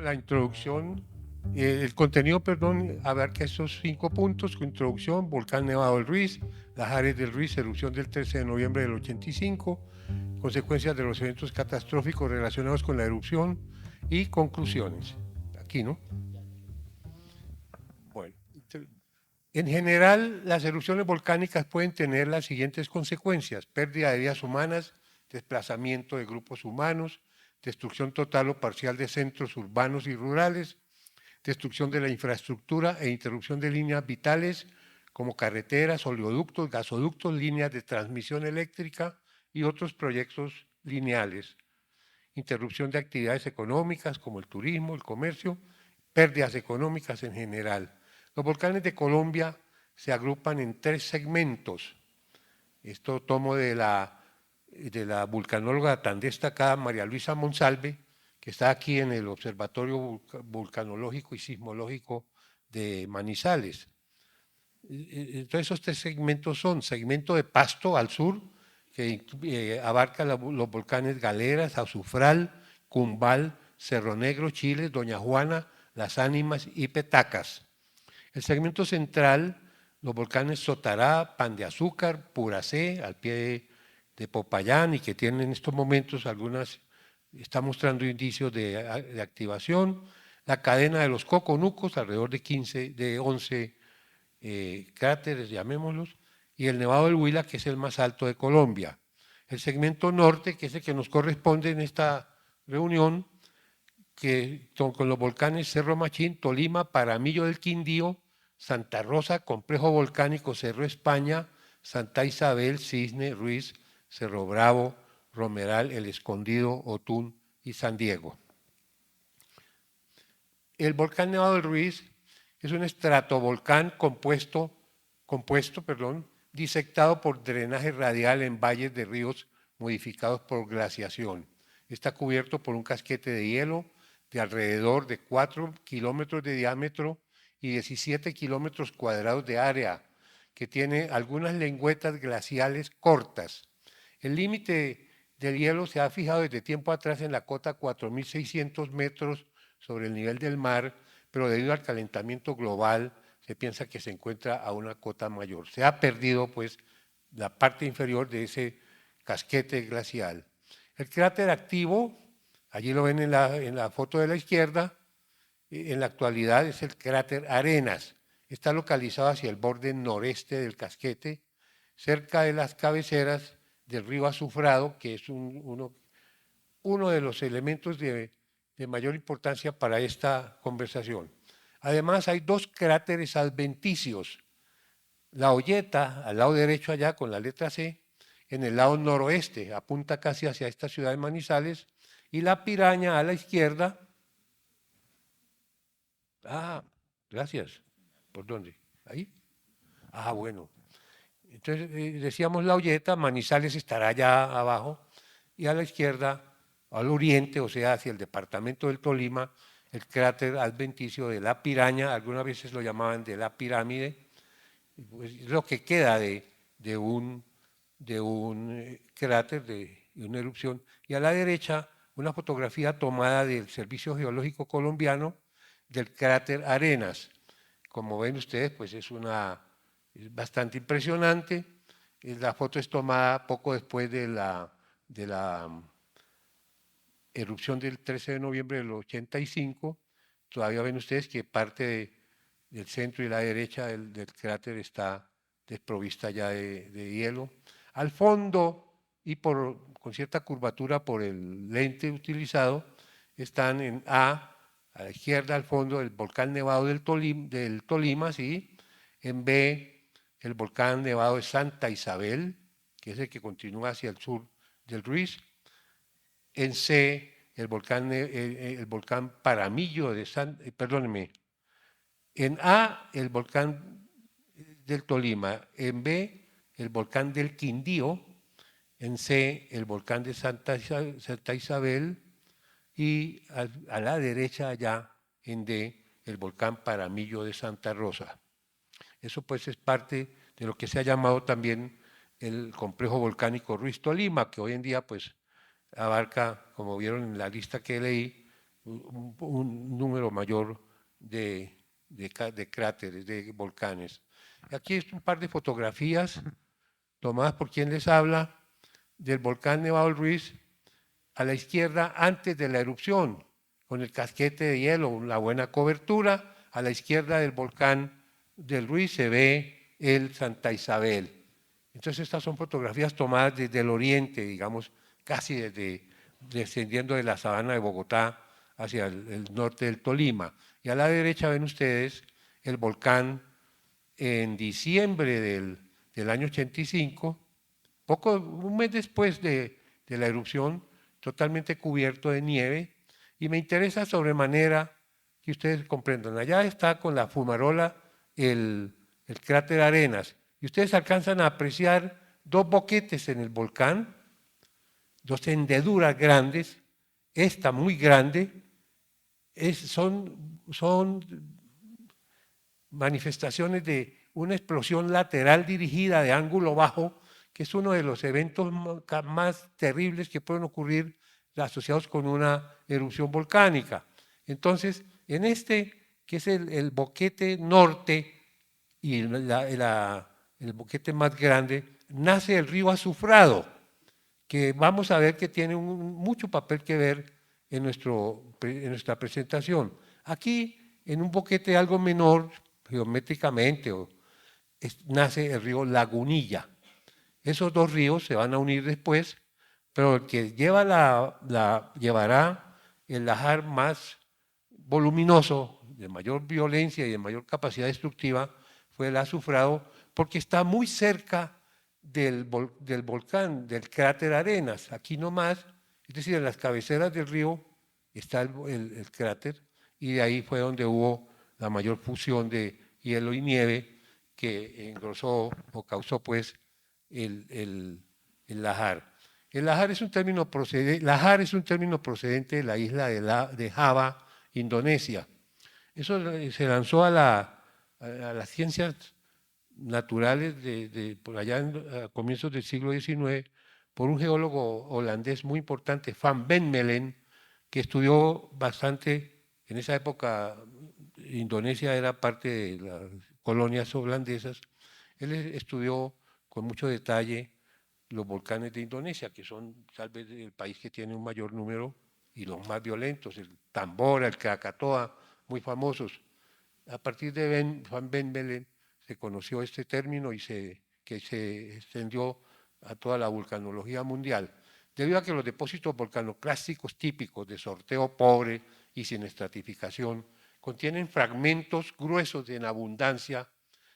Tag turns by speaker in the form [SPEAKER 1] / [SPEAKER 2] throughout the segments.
[SPEAKER 1] la introducción, el contenido, perdón, abarca estos 5 puntos: introducción, volcán Nevado del Ruiz, Lajares del Ruiz, erupción del 13 de noviembre del 85, consecuencias de los eventos catastróficos relacionados con la erupción y conclusiones. Aquí, ¿no? Bueno, en general, las erupciones volcánicas pueden tener las siguientes consecuencias: pérdida de vidas humanas, desplazamiento de grupos humanos, destrucción total o parcial de centros urbanos y rurales, destrucción de la infraestructura e interrupción de líneas vitales como carreteras, oleoductos, gasoductos, líneas de transmisión eléctrica y otros proyectos lineales, interrupción de actividades económicas como el turismo, el comercio, pérdidas económicas en general. Los volcanes de Colombia se agrupan en 3 segmentos. Esto tomo de la vulcanóloga tan destacada María Luisa Monsalve, que está aquí en el Observatorio Vulcanológico y Sismológico de Manizales. Entonces, esos 3 segmentos son: segmento de Pasto al sur, que abarca los volcanes Galeras, Azufral, Cumbal, Cerro Negro, Chile, Doña Juana, Las Ánimas y Petacas. El segmento central, los volcanes Sotará, Pan de Azúcar, Puracé, al pie de Popayán, y que tienen en estos momentos algunas, está mostrando indicios de activación. La cadena de los Coconucos, alrededor de 11 cráteres, llamémoslos, y el Nevado del Huila, que es el más alto de Colombia. El segmento norte, que es el que nos corresponde en esta reunión, que con los volcanes Cerro Machín, Tolima, Paramillo del Quindío, Santa Rosa, Complejo Volcánico Cerro España, Santa Isabel, Cisne, Ruiz, Cerro Bravo, Romeral, El Escondido, Otún y San Diego. El volcán Nevado del Ruiz es un estratovolcán compuesto, disectado por drenaje radial en valles de ríos modificados por glaciación. Está cubierto por un casquete de hielo de alrededor de 4 kilómetros de diámetro y 17 kilómetros cuadrados de área, que tiene algunas lengüetas glaciales cortas. El límite del hielo se ha fijado desde tiempo atrás en la cota 4.600 metros sobre el nivel del mar, pero debido al calentamiento global se piensa que se encuentra a una cota mayor. Se ha perdido pues la parte inferior de ese casquete glacial. El cráter activo, allí lo ven en la foto de la izquierda, en la actualidad es el cráter Arenas. Está localizado hacia el borde noreste del casquete, cerca de las cabeceras del río Azufrado, que es uno de los elementos de mayor importancia para esta conversación. Además, hay 2 cráteres adventicios: la Olleta, al lado derecho allá con la letra C, en el lado noroeste, apunta casi hacia esta ciudad de Manizales, y la Piraña a la izquierda. Ah, gracias. ¿Por dónde? ¿Ahí? Ah, bueno. Entonces, decíamos la Olleta, Manizales estará allá abajo, y a la izquierda, al oriente, o sea, hacia el departamento del Tolima, el cráter adventicio de la Piraña, algunas veces lo llamaban de la pirámide, pues es lo que queda de un cráter, de una erupción. Y a la derecha, una fotografía tomada del Servicio Geológico Colombiano del cráter Arenas. Como ven ustedes, pues es bastante impresionante. La foto es tomada poco después de la erupción del 13 de noviembre del 85. Todavía ven ustedes que parte del centro y la derecha del cráter está desprovista ya de hielo. Al fondo, y con cierta curvatura por el lente utilizado, están en a la izquierda al fondo, el volcán nevado del Tolima, ¿sí? En B, el volcán nevado de Santa Isabel, que es el que continúa hacia el sur del Ruiz. En C, el volcán Paramillo de perdóneme. En A, el volcán del Tolima. En B, el volcán del Quindío. En C, el volcán de Santa Isabel. Y a la derecha allá, en D, el volcán Paramillo de Santa Rosa. Eso pues es parte de lo que se ha llamado también el complejo volcánico Ruiz Tolima, que hoy en día pues abarca, como vieron en la lista que leí, un número mayor de cráteres, de volcanes. Aquí es un par de fotografías tomadas por quien les habla del volcán Nevado del Ruiz a la izquierda antes de la erupción, con el casquete de hielo, la buena cobertura. A la izquierda del volcán del Ruiz se ve el Santa Isabel. Entonces estas son fotografías tomadas desde el oriente, digamos, casi descendiendo de la sabana de Bogotá hacia el norte del Tolima. Y a la derecha ven ustedes el volcán en diciembre del año 85, un mes después de la erupción, totalmente cubierto de nieve, y me interesa sobremanera que ustedes comprendan. Allá está con la fumarola el cráter Arenas, y ustedes alcanzan a apreciar dos boquetes en el volcán, dos hendeduras grandes, esta muy grande, son manifestaciones de una explosión lateral dirigida de ángulo bajo, que es uno de los eventos más terribles que pueden ocurrir asociados con una erupción volcánica. Entonces, en este, que es el boquete norte y el boquete más grande, nace el río Azufrado, que vamos a ver que tiene mucho papel que ver en nuestra presentación. Aquí, en un boquete algo menor, geométricamente, nace el río Lagunilla. Esos dos ríos se van a unir después, pero el que llevará el lajar más voluminoso, de mayor violencia y de mayor capacidad destructiva, fue el Azufrado, porque está muy cerca del volcán, del cráter Arenas, aquí nomás, es decir, en las cabeceras del río está el cráter, y de ahí fue donde hubo la mayor fusión de hielo y nieve que engrosó o causó pues el lajar. El lajar es un término procedente de la isla de Java, Indonesia. Eso se lanzó a las ciencias naturales por allá a comienzos del siglo XIX por un geólogo holandés muy importante, Van Benmelen, que estudió bastante, en esa época Indonesia era parte de las colonias holandesas. Él estudió con mucho detalle los volcanes de Indonesia, que son tal vez el país que tiene un mayor número y los más violentos, el Tambora, el Krakatoa, muy famosos. A partir de Van Benmelen se conoció este término que se extendió a toda la vulcanología mundial, debido a que los depósitos volcanoclásticos típicos de sorteo pobre y sin estratificación contienen fragmentos gruesos en abundancia,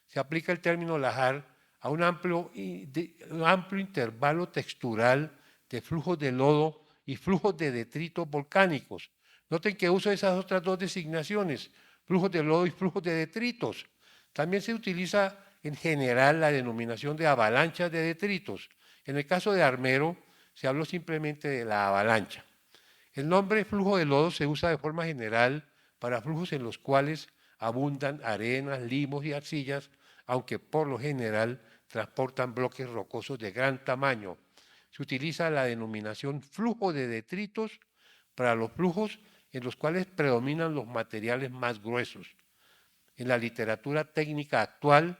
[SPEAKER 1] se aplica el término lajar a un amplio intervalo textural de flujos de lodo y flujos de detritos volcánicos. Noten que uso esas otras dos designaciones, flujos de lodo y flujos de detritos. También se utiliza en general la denominación de avalanchas de detritos. En el caso de Armero, se habló simplemente de la avalancha. El nombre flujo de lodo se usa de forma general para flujos en los cuales abundan arenas, limos y arcillas, aunque por lo general transportan bloques rocosos de gran tamaño. Se utiliza la denominación flujo de detritos para los flujos en los cuales predominan los materiales más gruesos. En la literatura técnica actual,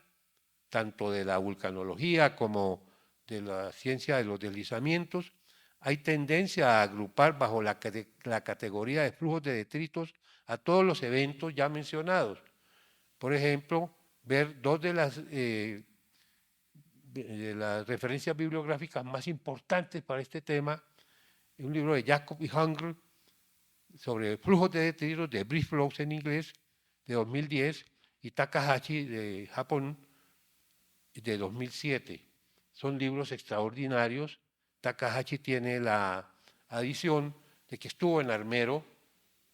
[SPEAKER 1] tanto de la vulcanología como de la ciencia de los deslizamientos, hay tendencia a agrupar bajo la categoría de flujos de detritos a todos los eventos ya mencionados. Por ejemplo, ver dos de las referencias bibliográficas más importantes para este tema, un libro de Jacob y Hungr sobre flujos de detritos, de Brief Flows en inglés, de 2010, y Takahashi de Japón, de 2007. Son libros extraordinarios. Takahashi tiene la adición de que estuvo en Armero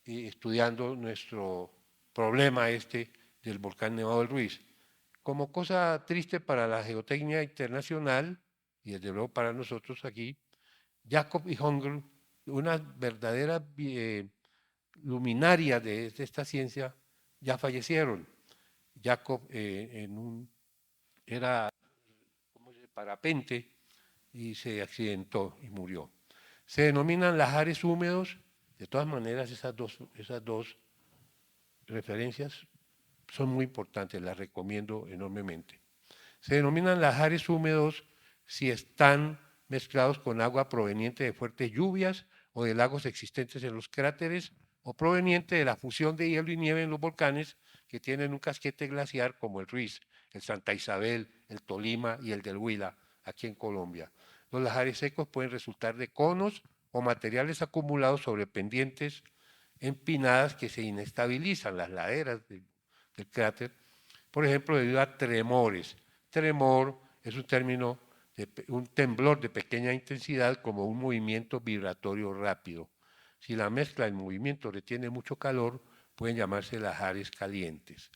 [SPEAKER 1] estudiando nuestro problema del volcán Nevado del Ruiz. Como cosa triste para la geotecnia internacional, y desde luego para nosotros aquí, Jacob y Hungr, una verdadera luminaria de esta ciencia, ya fallecieron. Jacob era parapente y se accidentó y murió. Se denominan lajares húmedos, De todas maneras, esas dos referencias son muy importantes, las recomiendo enormemente. Se denominan lahares húmedos si están mezclados con agua proveniente de fuertes lluvias o de lagos existentes en los cráteres o proveniente de la fusión de hielo y nieve en los volcanes que tienen un casquete glaciar como el Ruiz, el Santa Isabel, el Tolima y el del Huila, aquí en Colombia. Los lahares secos pueden resultar de conos o materiales acumulados sobre pendientes empinadas que se inestabilizan, las laderas del cráter, por ejemplo, debido a tremores. Tremor es un término, un temblor de pequeña intensidad como un movimiento vibratorio rápido. Si la mezcla del movimiento retiene mucho calor, pueden llamarse lahares calientes.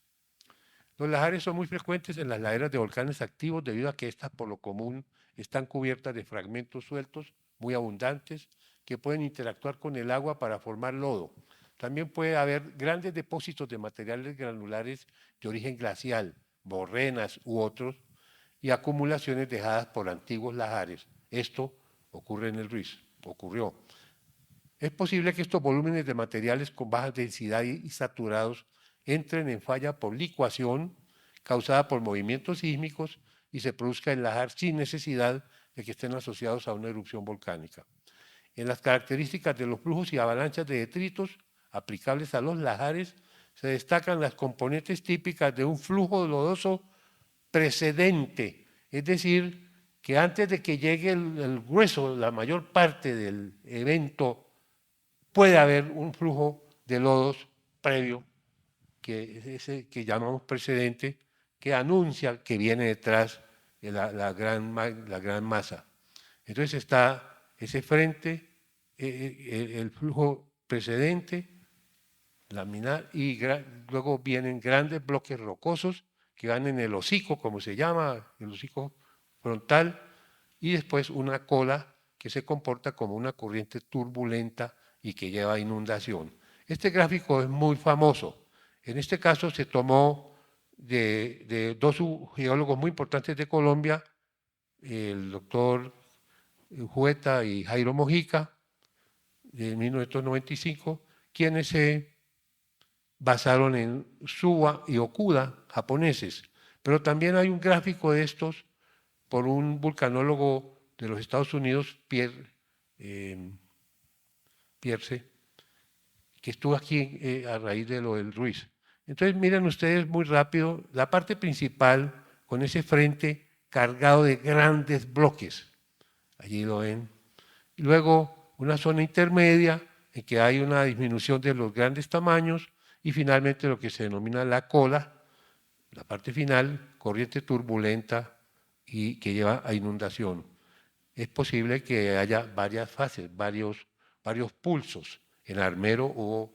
[SPEAKER 1] Los lahares son muy frecuentes en las laderas de volcanes activos debido a que estas por lo común están cubiertas de fragmentos sueltos muy abundantes que pueden interactuar con el agua para formar lodo. También puede haber grandes depósitos de materiales granulares de origen glacial, morrenas u otros, y acumulaciones dejadas por antiguos lahares. Esto ocurre en el Ruiz, ocurrió. Es posible que estos volúmenes de materiales con baja densidad y saturados entren en falla por licuación causada por movimientos sísmicos y se produzca el lahar sin necesidad de que estén asociados a una erupción volcánica. En las características de los flujos y avalanchas de detritos aplicables a los lahares se destacan las componentes típicas de un flujo lodoso precedente, es decir, que antes de que llegue el grueso, la mayor parte del evento, puede haber un flujo de lodos previo, que es ese que llamamos precedente, que anuncia que viene detrás de la gran masa. Entonces está ese frente, el flujo precedente, laminar, y luego vienen grandes bloques rocosos que van en el hocico, como se llama, el hocico frontal, y después una cola que se comporta como una corriente turbulenta y que lleva inundación. Este gráfico es muy famoso. En este caso se tomó de dos geólogos muy importantes de Colombia, el doctor Jueta y Jairo Mojica, de 1995, quienes se basaron en Suwa y Okuda, japoneses. Pero también hay un gráfico de estos por un vulcanólogo de los Estados Unidos, Pierce, que estuvo aquí a raíz de lo del Ruiz. Entonces miren ustedes muy rápido la parte principal con ese frente cargado de grandes bloques. Allí lo ven. Y luego una zona intermedia en que hay una disminución de los grandes tamaños y finalmente lo que se denomina la cola, la parte final, corriente turbulenta y que lleva a inundación. Es posible que haya varias fases, varios pulsos. En Armero hubo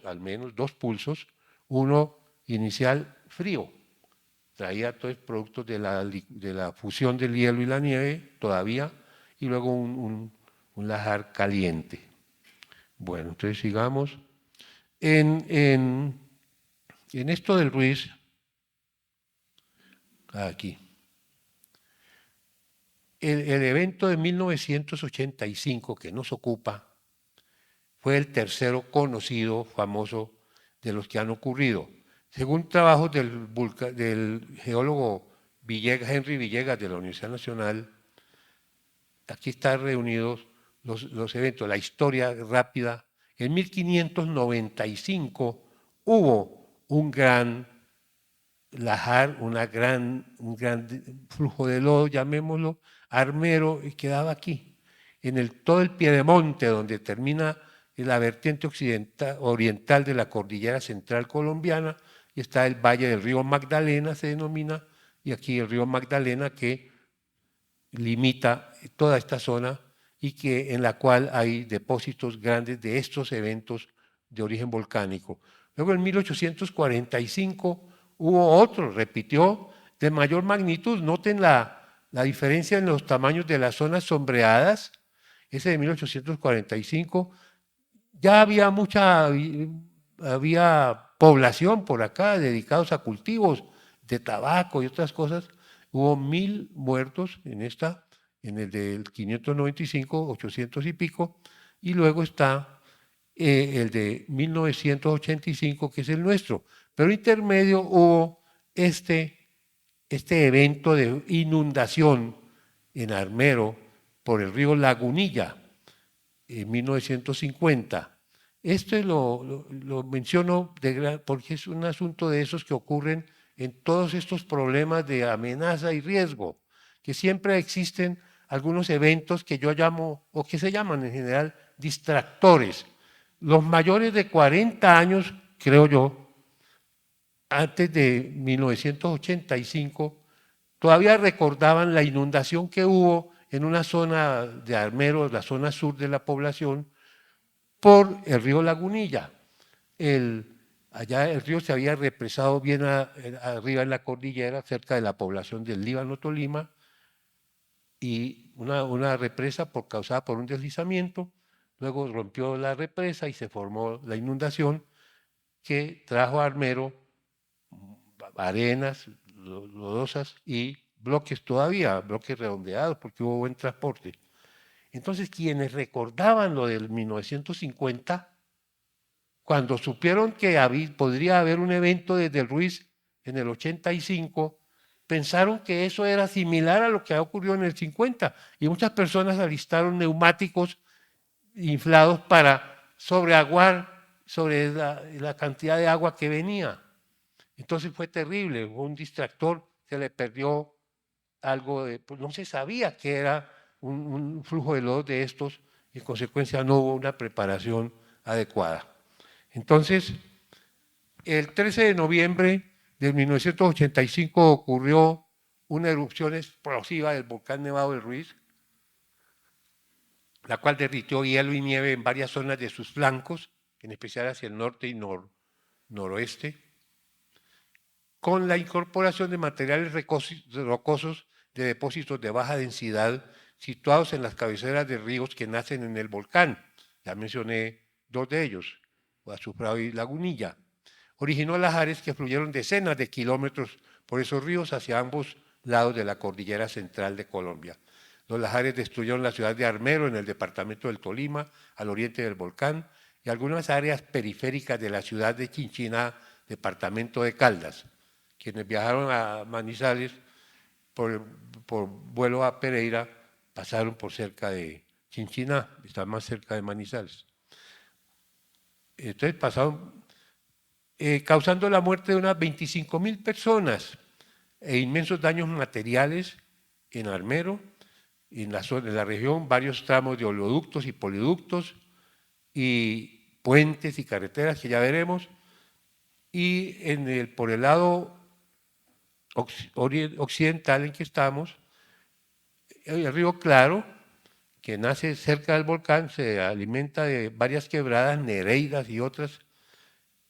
[SPEAKER 1] al menos dos pulsos, uno inicial frío, traía todos los productos de la fusión del hielo y la nieve todavía, y luego un lahar caliente. Bueno, entonces sigamos. En esto del Ruiz, aquí, el evento de 1985 que nos ocupa fue el tercero conocido, famoso, de los que han ocurrido. Según trabajos del geólogo Henry Villegas de la Universidad Nacional, aquí están reunidos los eventos, la historia rápida. En 1595 hubo un gran lahar, un gran flujo de lodo, llamémoslo, Armero, y quedaba aquí, en todo el piedemonte donde termina la vertiente oriental de la cordillera central colombiana, y está el valle del río Magdalena, se denomina, y aquí el río Magdalena que limita toda esta zona y en la cual hay depósitos grandes de estos eventos de origen volcánico. Luego en 1845 hubo otro, repitió, de mayor magnitud. Noten la diferencia en los tamaños de las zonas sombreadas. Ese de 1845, ya había población por acá dedicados a cultivos de tabaco y otras cosas. Hubo 1000 muertos en el del 595, 800 y pico, y luego está el de 1985, que es el nuestro. Pero intermedio hubo este evento de inundación en Armero por el río Lagunilla en 1950. Esto lo menciono porque es un asunto de esos que ocurren en todos estos problemas de amenaza y riesgo, que siempre existen algunos eventos que yo llamo, o que se llaman en general, distractores. Los mayores de 40 años, creo yo, antes de 1985, todavía recordaban la inundación que hubo en una zona de Armero, la zona sur de la población, por el río Lagunilla. Allá el río se había represado bien arriba en la cordillera, cerca de la población del Líbano-Tolima, y una represa causada por un deslizamiento. Luego rompió la represa y se formó la inundación que trajo a Armero arenas lodosas y bloques todavía, bloques redondeados, porque hubo buen transporte. Entonces, quienes recordaban lo del 1950, cuando supieron que podría haber un evento desde el Ruiz en el 85, pensaron que eso era similar a lo que ha ocurrido en el 50, y muchas personas alistaron neumáticos inflados para sobreaguar sobre la cantidad de agua que venía. Entonces fue terrible, fue un distractor, se le perdió algo, pues no se sabía que era un flujo de lodo de estos y en consecuencia no hubo una preparación adecuada. Entonces, el 13 de noviembre de 1985 ocurrió una erupción explosiva del volcán Nevado del Ruiz, la cual derritió hielo y nieve en varias zonas de sus flancos, en especial hacia el norte y noroeste, con la incorporación de materiales rocosos de depósitos de baja densidad situados en las cabeceras de ríos que nacen en el volcán. Ya mencioné dos de ellos, Azufrado y Lagunilla. Originó lahares que fluyeron decenas de kilómetros por esos ríos hacia ambos lados de la cordillera central de Colombia. Los lahares destruyeron la ciudad de Armero en el departamento del Tolima, al oriente del volcán, y algunas áreas periféricas de la ciudad de Chinchiná, departamento de Caldas. Quienes viajaron a Manizales por vuelo a Pereira pasaron por cerca de Chinchiná, está más cerca de Manizales. Entonces pasaron, causando la muerte de unas 25.000 personas e inmensos daños materiales en Armero, en la región, varios tramos de oleoductos y poliductos y puentes y carreteras que ya veremos, y por el lado occidental en que estamos, el río Claro, que nace cerca del volcán, se alimenta de varias quebradas, Nereidas y otras,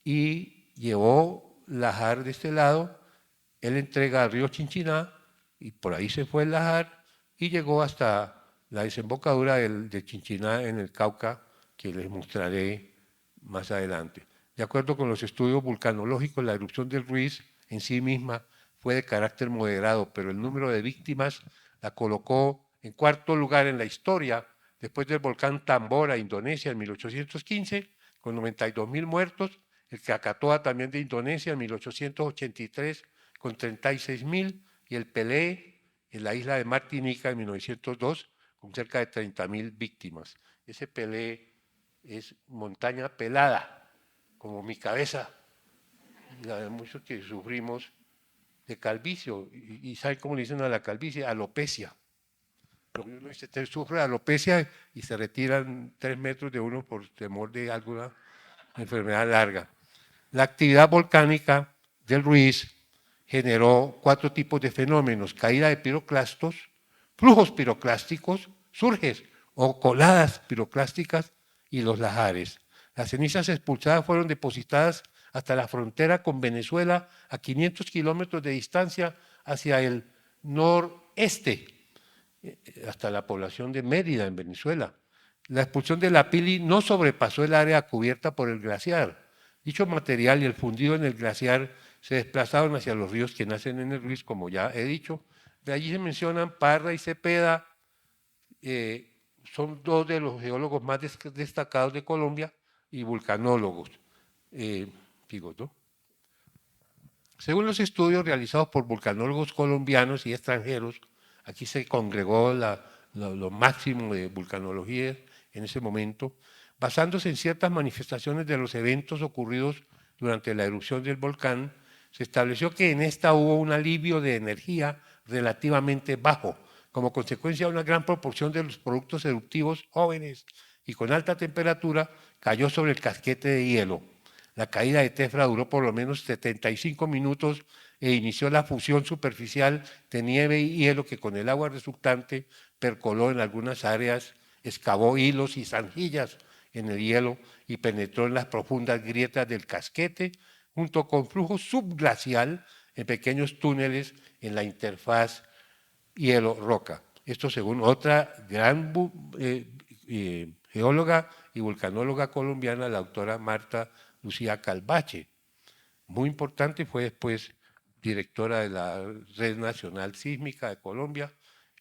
[SPEAKER 1] y llevó lajar de este lado, él entrega al río Chinchiná, y por ahí se fue el lajar, y llegó hasta la desembocadura de Chinchiná en el Cauca, que les mostraré más adelante. De acuerdo con los estudios vulcanológicos, la erupción del Ruiz en sí misma fue de carácter moderado, pero el número de víctimas la colocó en cuarto lugar en la historia, después del volcán Tambora, Indonesia, en 1815, con 92.000 muertos, el Krakatoa también de Indonesia, en 1883, con 36.000, y el Pelé, en la isla de Martinica, en 1902, con cerca de 30.000 víctimas. Ese Pelé es montaña pelada, como mi cabeza, y la de muchos que sufrimos de calvicie, y ¿saben cómo le dicen a la calvicie? Alopecia. Usted sufre de alopecia y se retiran 3 metros de uno por temor de alguna enfermedad larga. La actividad volcánica del Ruiz generó 4 tipos de fenómenos: caída de piroclastos, flujos piroclásticos, surges o coladas piroclásticas y los lahares. Las cenizas expulsadas fueron depositadas hasta la frontera con Venezuela a 500 kilómetros de distancia hacia el noreste, hasta la población de Mérida, en Venezuela. La expulsión de la pili no sobrepasó el área cubierta por el glaciar. Dicho material y el fundido en el glaciar se desplazaron hacia los ríos que nacen en el Ruiz, como ya he dicho. De allí se mencionan Parra y Cepeda, son dos de los geólogos más destacados de Colombia, y vulcanólogos. Digo, ¿no? Según los estudios realizados por vulcanólogos colombianos y extranjeros, aquí se congregó lo máximo de vulcanología en ese momento, basándose en ciertas manifestaciones de los eventos ocurridos durante la erupción del volcán, se estableció que en esta hubo un alivio de energía relativamente bajo, como consecuencia de una gran proporción de los productos eruptivos jóvenes y con alta temperatura cayó sobre el casquete de hielo. La caída de Tefra duró por lo menos 75 minutos e inició la fusión superficial de nieve y hielo que con el agua resultante percoló en algunas áreas, excavó hilos y zanjillas en el hielo y penetró en las profundas grietas del casquete, junto con flujo subglacial en pequeños túneles en la interfaz hielo-roca. Esto según otra gran geóloga y vulcanóloga colombiana, la doctora Marta Lucía Calvache. Muy importante, fue después directora de la Red Nacional Sísmica de Colombia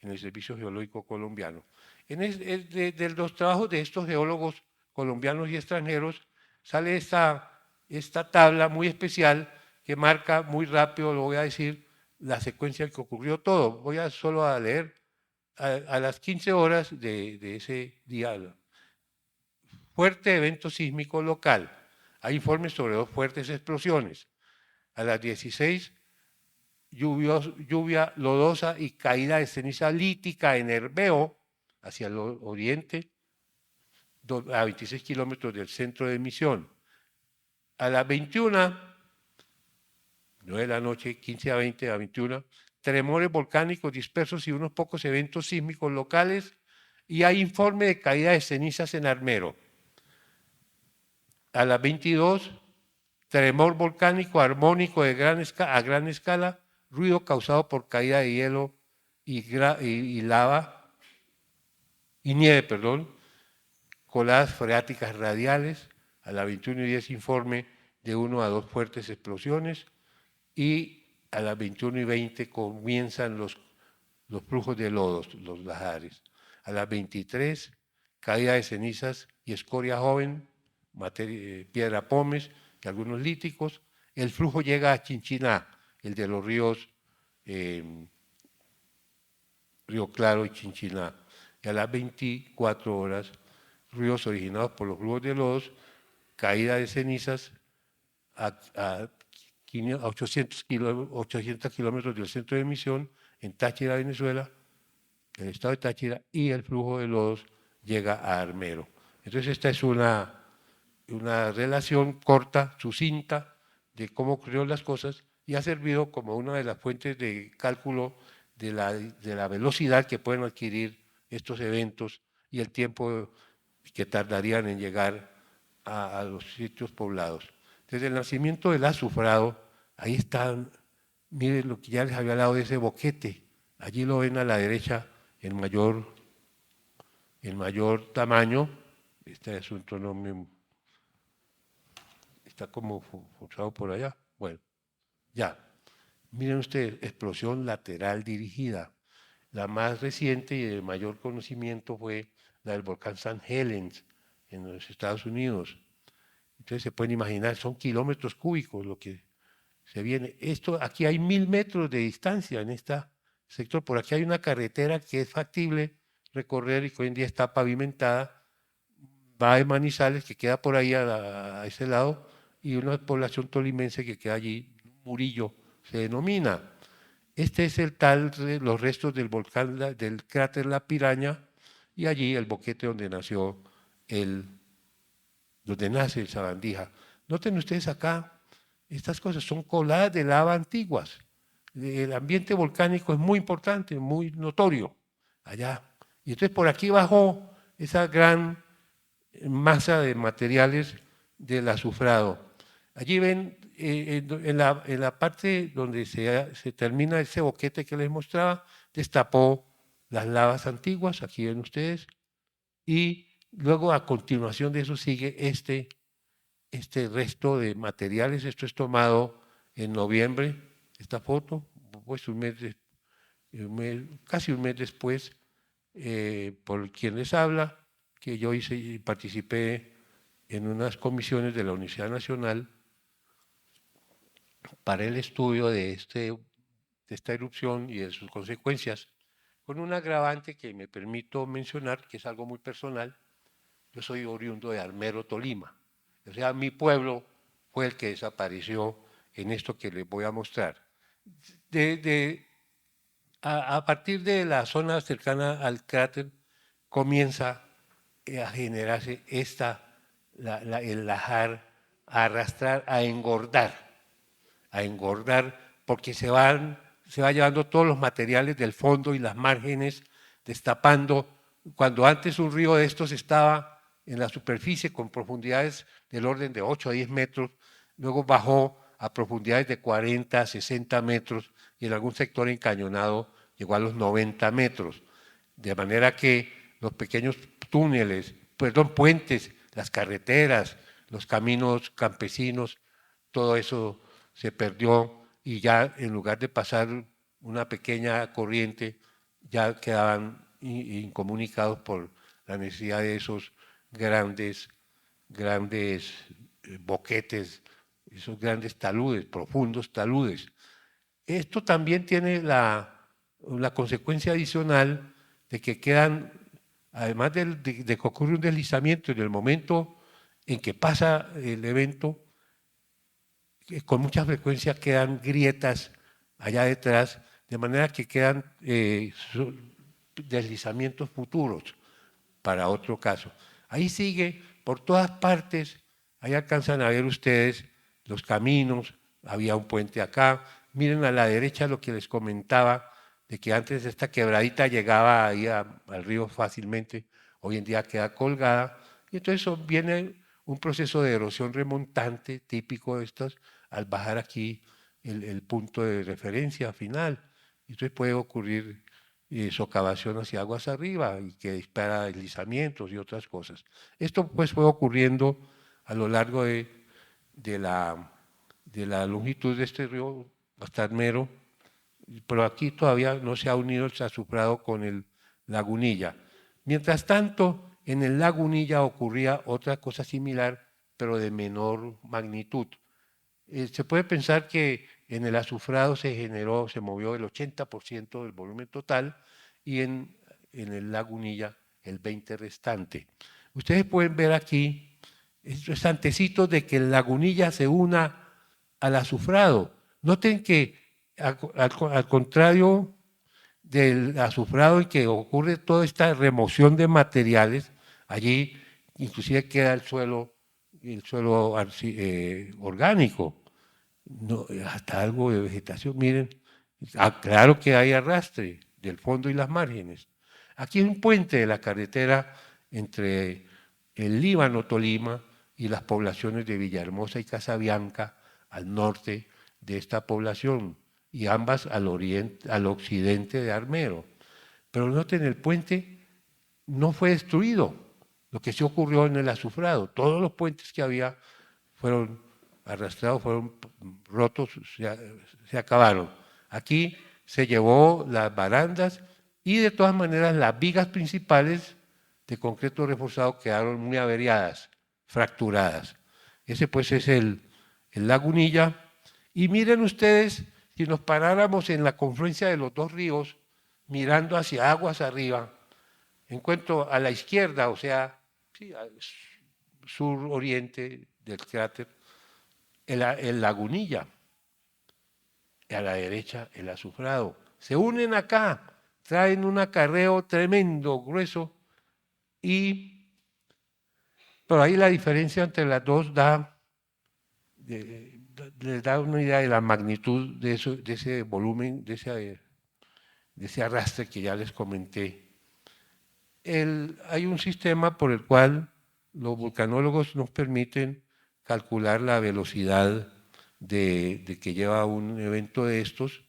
[SPEAKER 1] en el Servicio Geológico Colombiano. De los trabajos de estos geólogos colombianos y extranjeros sale esta tabla muy especial que marca muy rápido, lo voy a decir, la secuencia en que ocurrió todo. Voy a solo a leer a las 15 horas de ese día. Fuerte evento sísmico local. Hay informes sobre 2 fuertes explosiones. A las 16, lluvia lodosa y caída de ceniza lítica en Herveo, hacia el oriente, a 26 kilómetros del centro de emisión. A las 21, 9 de la noche, 15 a 20 a 21, tremores volcánicos dispersos y unos pocos eventos sísmicos locales, y hay informe de caída de cenizas en Armero. A las 22, tremor volcánico armónico a gran escala, ruido causado por caída de hielo y lava, y nieve, perdón, coladas freáticas radiales. A las 21:10, informe de 1 a 2 fuertes explosiones, y a las 21:20 comienzan los flujos de lodos, los lahares. A las 23, caída de cenizas y escoria joven, piedra pómez y algunos líticos. El flujo llega a Chinchiná, el de los ríos Río Claro y Chinchiná. Y a las 24 horas, ríos originados por los flujos de lodos, caída de cenizas a 800 kilómetros del centro de emisión en Táchira, Venezuela, el estado de Táchira, y el flujo de lodos llega a Armero. Entonces esta es una relación corta, sucinta, de cómo ocurrieron las cosas, y ha servido como una de las fuentes de cálculo de la velocidad que pueden adquirir estos eventos y el tiempo que tardarían en llegar a los sitios poblados. Desde el nacimiento del azufrado, ahí están, miren lo que ya les había hablado de ese boquete, allí lo ven a la derecha en mayor tamaño. Este asunto no me... está como forzado por allá. Bueno, ya. Miren ustedes, explosión lateral dirigida. La más reciente y de mayor conocimiento fue la del volcán St. Helens en los Estados Unidos. Entonces se pueden imaginar, son kilómetros cúbicos lo que se viene. Aquí hay 1000 metros de distancia en este sector. Por aquí hay una carretera que es factible recorrer y que hoy en día está pavimentada. Va de Manizales, que queda por ahí a ese lado, y una población tolimense que queda allí, Murillo se denomina. Este es los restos del volcán, del cráter La Piraña, y allí el boquete donde nace el Sabandija. Noten ustedes acá, estas cosas son coladas de lava antiguas. El ambiente volcánico es muy importante, muy notorio allá. Y entonces por aquí bajó esa gran masa de materiales del azufrado. Allí ven, en la parte donde se termina ese boquete que les mostraba, destapó las lavas antiguas, aquí ven ustedes, y luego a continuación de eso sigue este resto de materiales. Esto es tomado en noviembre, esta foto, pues casi un mes después, por quien les habla, que yo participé en unas comisiones de la Universidad Nacional para el estudio de esta erupción y de sus consecuencias, con un agravante que me permito mencionar, que es algo muy personal. Yo soy oriundo de Armero, Tolima. O sea, mi pueblo fue el que desapareció en esto que les voy a mostrar. A partir de la zona cercana al cráter comienza a generarse el lajar, a arrastrar, a engordar, porque se va llevando todos los materiales del fondo y las márgenes, destapando. Cuando antes un río de estos estaba en la superficie con profundidades del orden de 8 a 10 metros, luego bajó a profundidades de 40 a 60 metros y en algún sector encañonado llegó a los 90 metros. De manera que los pequeños túneles, puentes, las carreteras, los caminos campesinos, todo eso se perdió y ya en lugar de pasar una pequeña corriente, ya quedaban incomunicados por la necesidad de esos grandes boquetes, esos grandes taludes, profundos taludes. Esto también tiene la consecuencia adicional de que quedan, además de que ocurre un deslizamiento en el momento en que pasa el evento, con mucha frecuencia quedan grietas allá detrás, de manera que quedan deslizamientos futuros para otro caso. Ahí sigue por todas partes, ahí alcanzan a ver ustedes los caminos, había un puente acá, miren a la derecha lo que les comentaba, de que antes esta quebradita llegaba ahí al río fácilmente, hoy en día queda colgada, y entonces viene un proceso de erosión remontante típico de estos, al bajar aquí el punto de referencia final. Entonces puede ocurrir socavación hacia aguas arriba y que dispara deslizamientos y otras cosas. Esto pues fue ocurriendo a lo largo de la longitud de este río hasta Armero, pero aquí todavía no se ha unido el Sazufrado con el Lagunilla. Mientras tanto, en el Lagunilla ocurría otra cosa similar, pero de menor magnitud. Se puede pensar que en el azufrado se movió el 80% del volumen total y en el Lagunilla el 20% restante. Ustedes pueden ver aquí estos antecitos de que el Lagunilla se una al azufrado. Noten que al contrario del azufrado en que ocurre toda esta remoción de materiales, allí inclusive queda el suelo orgánico, no, hasta algo de vegetación. Miren, claro que hay arrastre del fondo y las márgenes. Aquí hay un puente de la carretera entre el Líbano, Tolima, y las poblaciones de Villahermosa y Casabianca al norte de esta población, y ambas al occidente de Armero. Pero noten, el puente no fue destruido, lo que sí ocurrió en el azufrado. Todos los puentes que había fueron arrastrados, fueron rotos, se acabaron. Aquí se llevó las barandas y de todas maneras las vigas principales de concreto reforzado quedaron muy averiadas, fracturadas. Ese pues es el Lagunilla. Y miren ustedes, si nos paráramos en la confluencia de los dos ríos, mirando hacia aguas arriba, encuentro a la izquierda, o sea, sí, al sur-oriente del cráter, el Lagunilla, y a la derecha el azufrado. Se unen acá, traen un acarreo tremendo, grueso, pero ahí la diferencia entre las dos les da una idea de la magnitud de ese volumen, de ese arrastre que ya les comenté. Hay un sistema por el cual los vulcanólogos nos permiten calcular la velocidad de que lleva un evento de estos,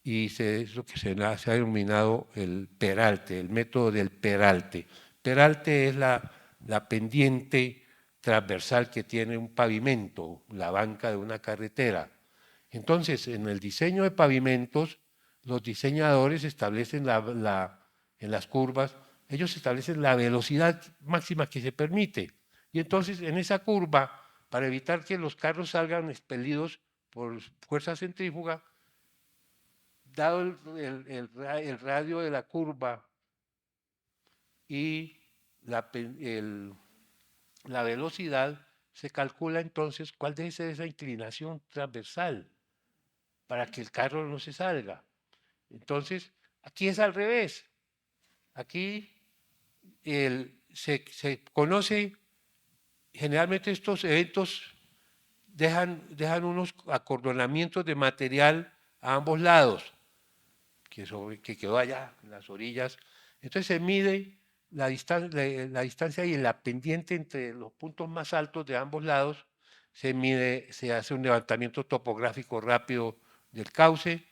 [SPEAKER 1] y es lo que se ha denominado el peralte, el método del peralte. Peralte es la pendiente transversal que tiene un pavimento, la banca de una carretera. Entonces, en el diseño de pavimentos, los diseñadores establecen en las curvas, ellos establecen la velocidad máxima que se permite. Y entonces en esa curva, para evitar que los carros salgan expelidos por fuerza centrífuga, dado el radio de la curva y la velocidad, se calcula entonces cuál debe ser esa inclinación transversal para que el carro no se salga. Entonces, aquí es al revés. Aquí se conoce, generalmente estos eventos dejan unos acordonamientos de material a ambos lados, que quedó allá en las orillas. Entonces se mide la distancia y la pendiente entre los puntos más altos de ambos lados, se hace un levantamiento topográfico rápido del cauce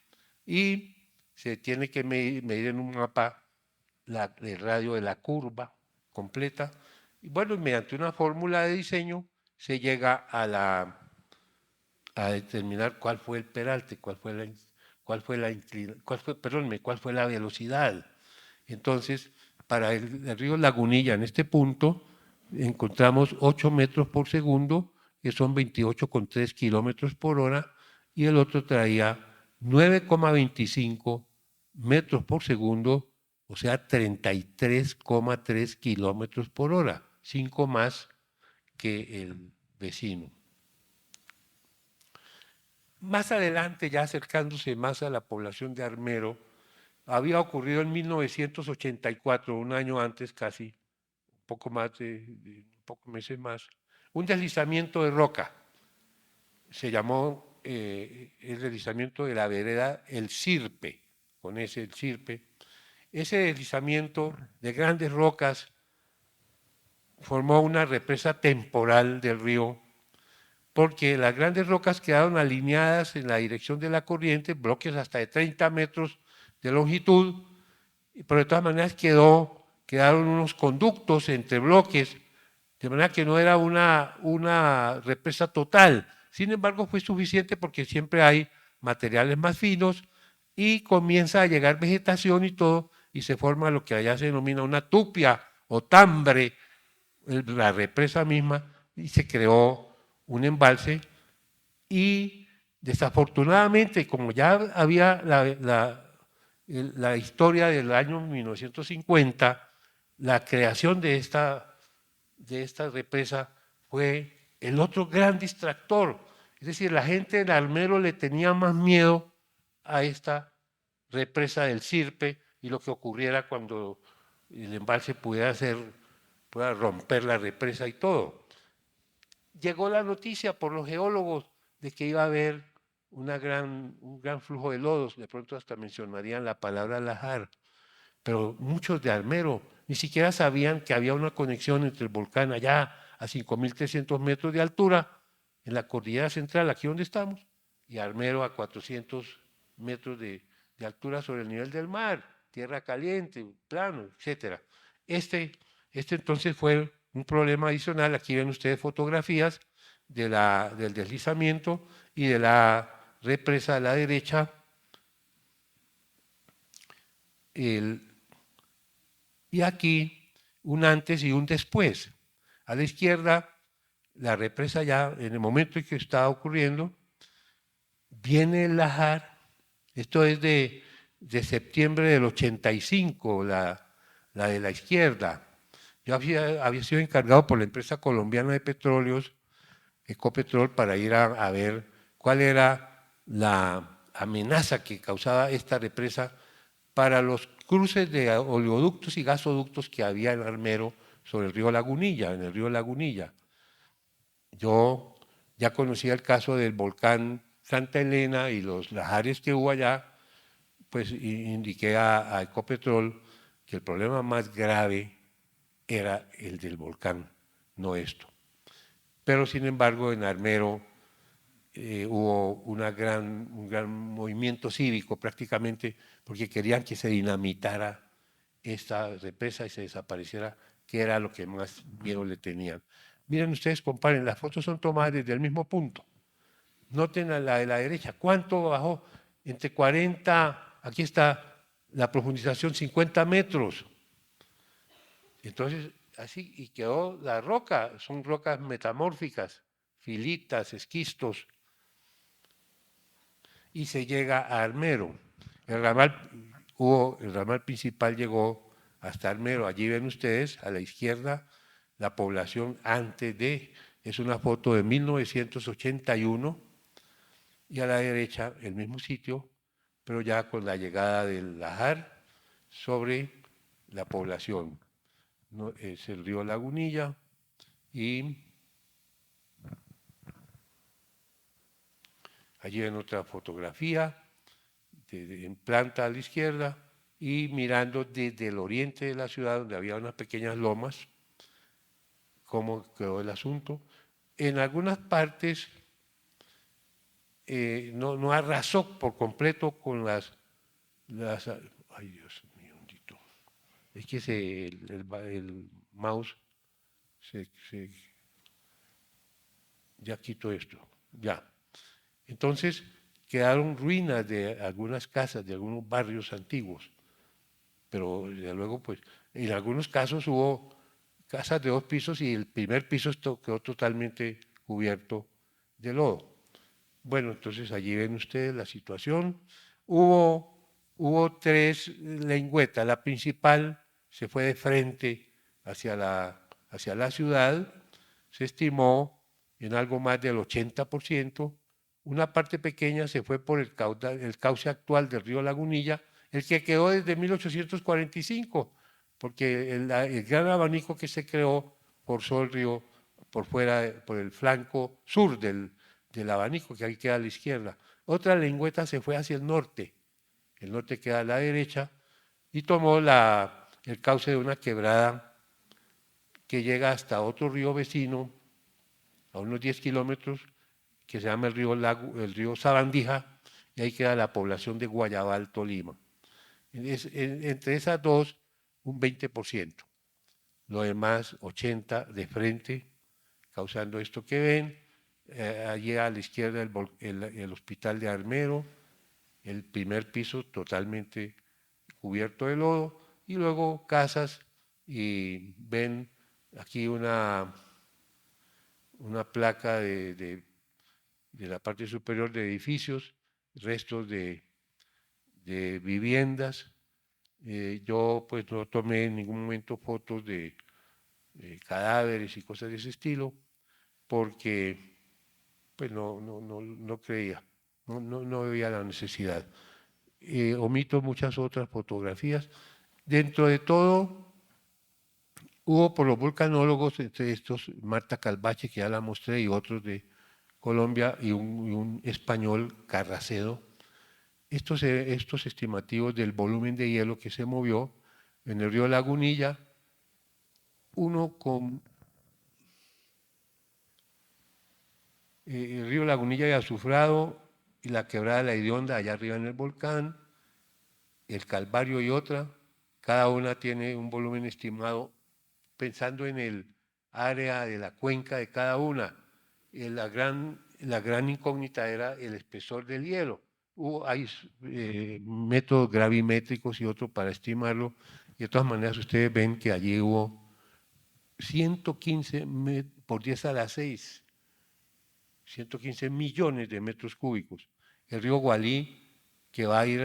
[SPEAKER 1] y se tiene que medir en un mapa el radio de la curva completa. Y bueno, mediante una fórmula de diseño se llega a determinar cuál fue el peralte, cuál fue la velocidad. Entonces, para el río Lagunilla, en este punto, encontramos 8 metros por segundo, que son 28,3 kilómetros por hora, y el otro traía 9,25 metros por segundo, o sea, 33,3 kilómetros por hora, 5 más que el vecino. Más adelante, ya acercándose más a la población de Armero, había ocurrido en 1984, un año antes casi, un poco más pocos meses más, un deslizamiento de roca. Se llamó el deslizamiento de la vereda El Sirpe, con ese El Sirpe. Ese deslizamiento de grandes rocas formó una represa temporal del río, porque las grandes rocas quedaron alineadas en la dirección de la corriente, bloques hasta de 30 metros de longitud, pero de todas maneras quedaron unos conductos entre bloques, de manera que no era una represa total. Sin embargo, fue suficiente porque siempre hay materiales más finos y comienza a llegar vegetación y todo, y se forma lo que allá se denomina una tupia o tambre, la represa misma, y se creó un embalse y desafortunadamente, como ya había la historia del año 1950, la creación de esta represa fue el otro gran distractor. Es decir, la gente del Armero le tenía más miedo a esta represa del Sirpe y lo que ocurriera cuando el embalse pudiera romper la represa y todo. Llegó la noticia por los geólogos de que iba a haber un gran flujo de lodos, de pronto hasta mencionarían la palabra lajar, pero muchos de Armero ni siquiera sabían que había una conexión entre el volcán allá a 5.300 metros de altura, en la cordillera central, aquí donde estamos, y Armero a 400 metros de altura sobre el nivel del mar, tierra caliente, plano, etc. Este entonces fue un problema adicional. Aquí ven ustedes fotografías del deslizamiento y de la represa a la derecha. Y aquí un antes y un después. A la izquierda, la represa ya en el momento en que está ocurriendo, viene el lajar. Esto es de septiembre del 85, la de la izquierda. Yo había sido encargado por la empresa colombiana de petróleos, Ecopetrol, para ir a ver cuál era la amenaza que causaba esta represa para los cruces de oleoductos y gasoductos que había en Armero sobre el río Lagunilla, en el río Lagunilla. Yo ya conocía el caso del volcán Santa Elena y los lajares que hubo allá, pues indiqué a Ecopetrol que el problema más grave era el del volcán, no esto. Pero sin embargo en Armero hubo un gran movimiento cívico prácticamente porque querían que se dinamitara esta represa y se desapareciera, que era lo que más miedo le tenían. Miren ustedes, comparen, las fotos son tomadas desde el mismo punto. Noten la de la derecha, ¿cuánto bajó? Entre 40, aquí está la profundización, 50 metros. Entonces, así, y quedó la roca, son rocas metamórficas, filitas, esquistos, y se llega a Armero. El ramal principal llegó hasta Armero. Allí ven ustedes a la izquierda la población antes de, es una foto de 1981, y a la derecha el mismo sitio, pero ya con la llegada del Lajar sobre la población. ¿No? Es el río Lagunilla y allí ven otra fotografía en planta a la izquierda y mirando desde el oriente de la ciudad, donde había unas pequeñas lomas, cómo quedó el asunto. En algunas partes no arrasó por completo con las... Ay, Dios mío, bendito. Es que el mouse ya quito esto, ya. Entonces quedaron ruinas de algunas casas, de algunos barrios antiguos, pero desde luego, pues, en algunos casos hubo casas de 2 pisos y el primer piso quedó totalmente cubierto de lodo. Bueno, entonces allí ven ustedes la situación. Hubo 3 lengüetas. La principal se fue de frente hacia la ciudad. Se estimó en algo más del 80%. Una parte pequeña se fue por el cauce actual del río Lagunilla, el que quedó desde 1845, porque el gran abanico que se creó forzó el río por fuera, por el flanco sur del abanico, que ahí queda a la izquierda. Otra lengüeta se fue hacia el norte queda a la derecha, y tomó el cauce de una quebrada que llega hasta otro río vecino, a unos 10 kilómetros, que se llama el río Sabandija, y ahí queda la población de Guayabal, Tolima. Entre esas dos, un 20%. Lo demás, 80% de frente, causando esto que ven. Allí a la izquierda el hospital de Armero, el primer piso totalmente cubierto de lodo, y luego casas, y ven aquí una placa de la parte superior de edificios, restos de viviendas. Yo pues no tomé en ningún momento fotos de cadáveres y cosas de ese estilo, porque pues no creía, no veía la necesidad. Omito muchas otras fotografías. Dentro de todo, hubo por los volcanólogos, entre estos Marta Calvache, que ya la mostré, y otros de Colombia, y un español, Carracedo, estos estimativos del volumen de hielo que se movió en el río Lagunilla, uno con el río Lagunilla y Azufrado y la quebrada de la Idionda allá arriba en el volcán, el Calvario y otra, cada una tiene un volumen estimado pensando en el área de la cuenca de cada una. La gran incógnita era el espesor del hielo. Hay métodos gravimétricos y otros para estimarlo, y de todas maneras ustedes ven que allí hubo 115 por 10 a la 6, 115 millones de metros cúbicos. El río Gualí, que va a ir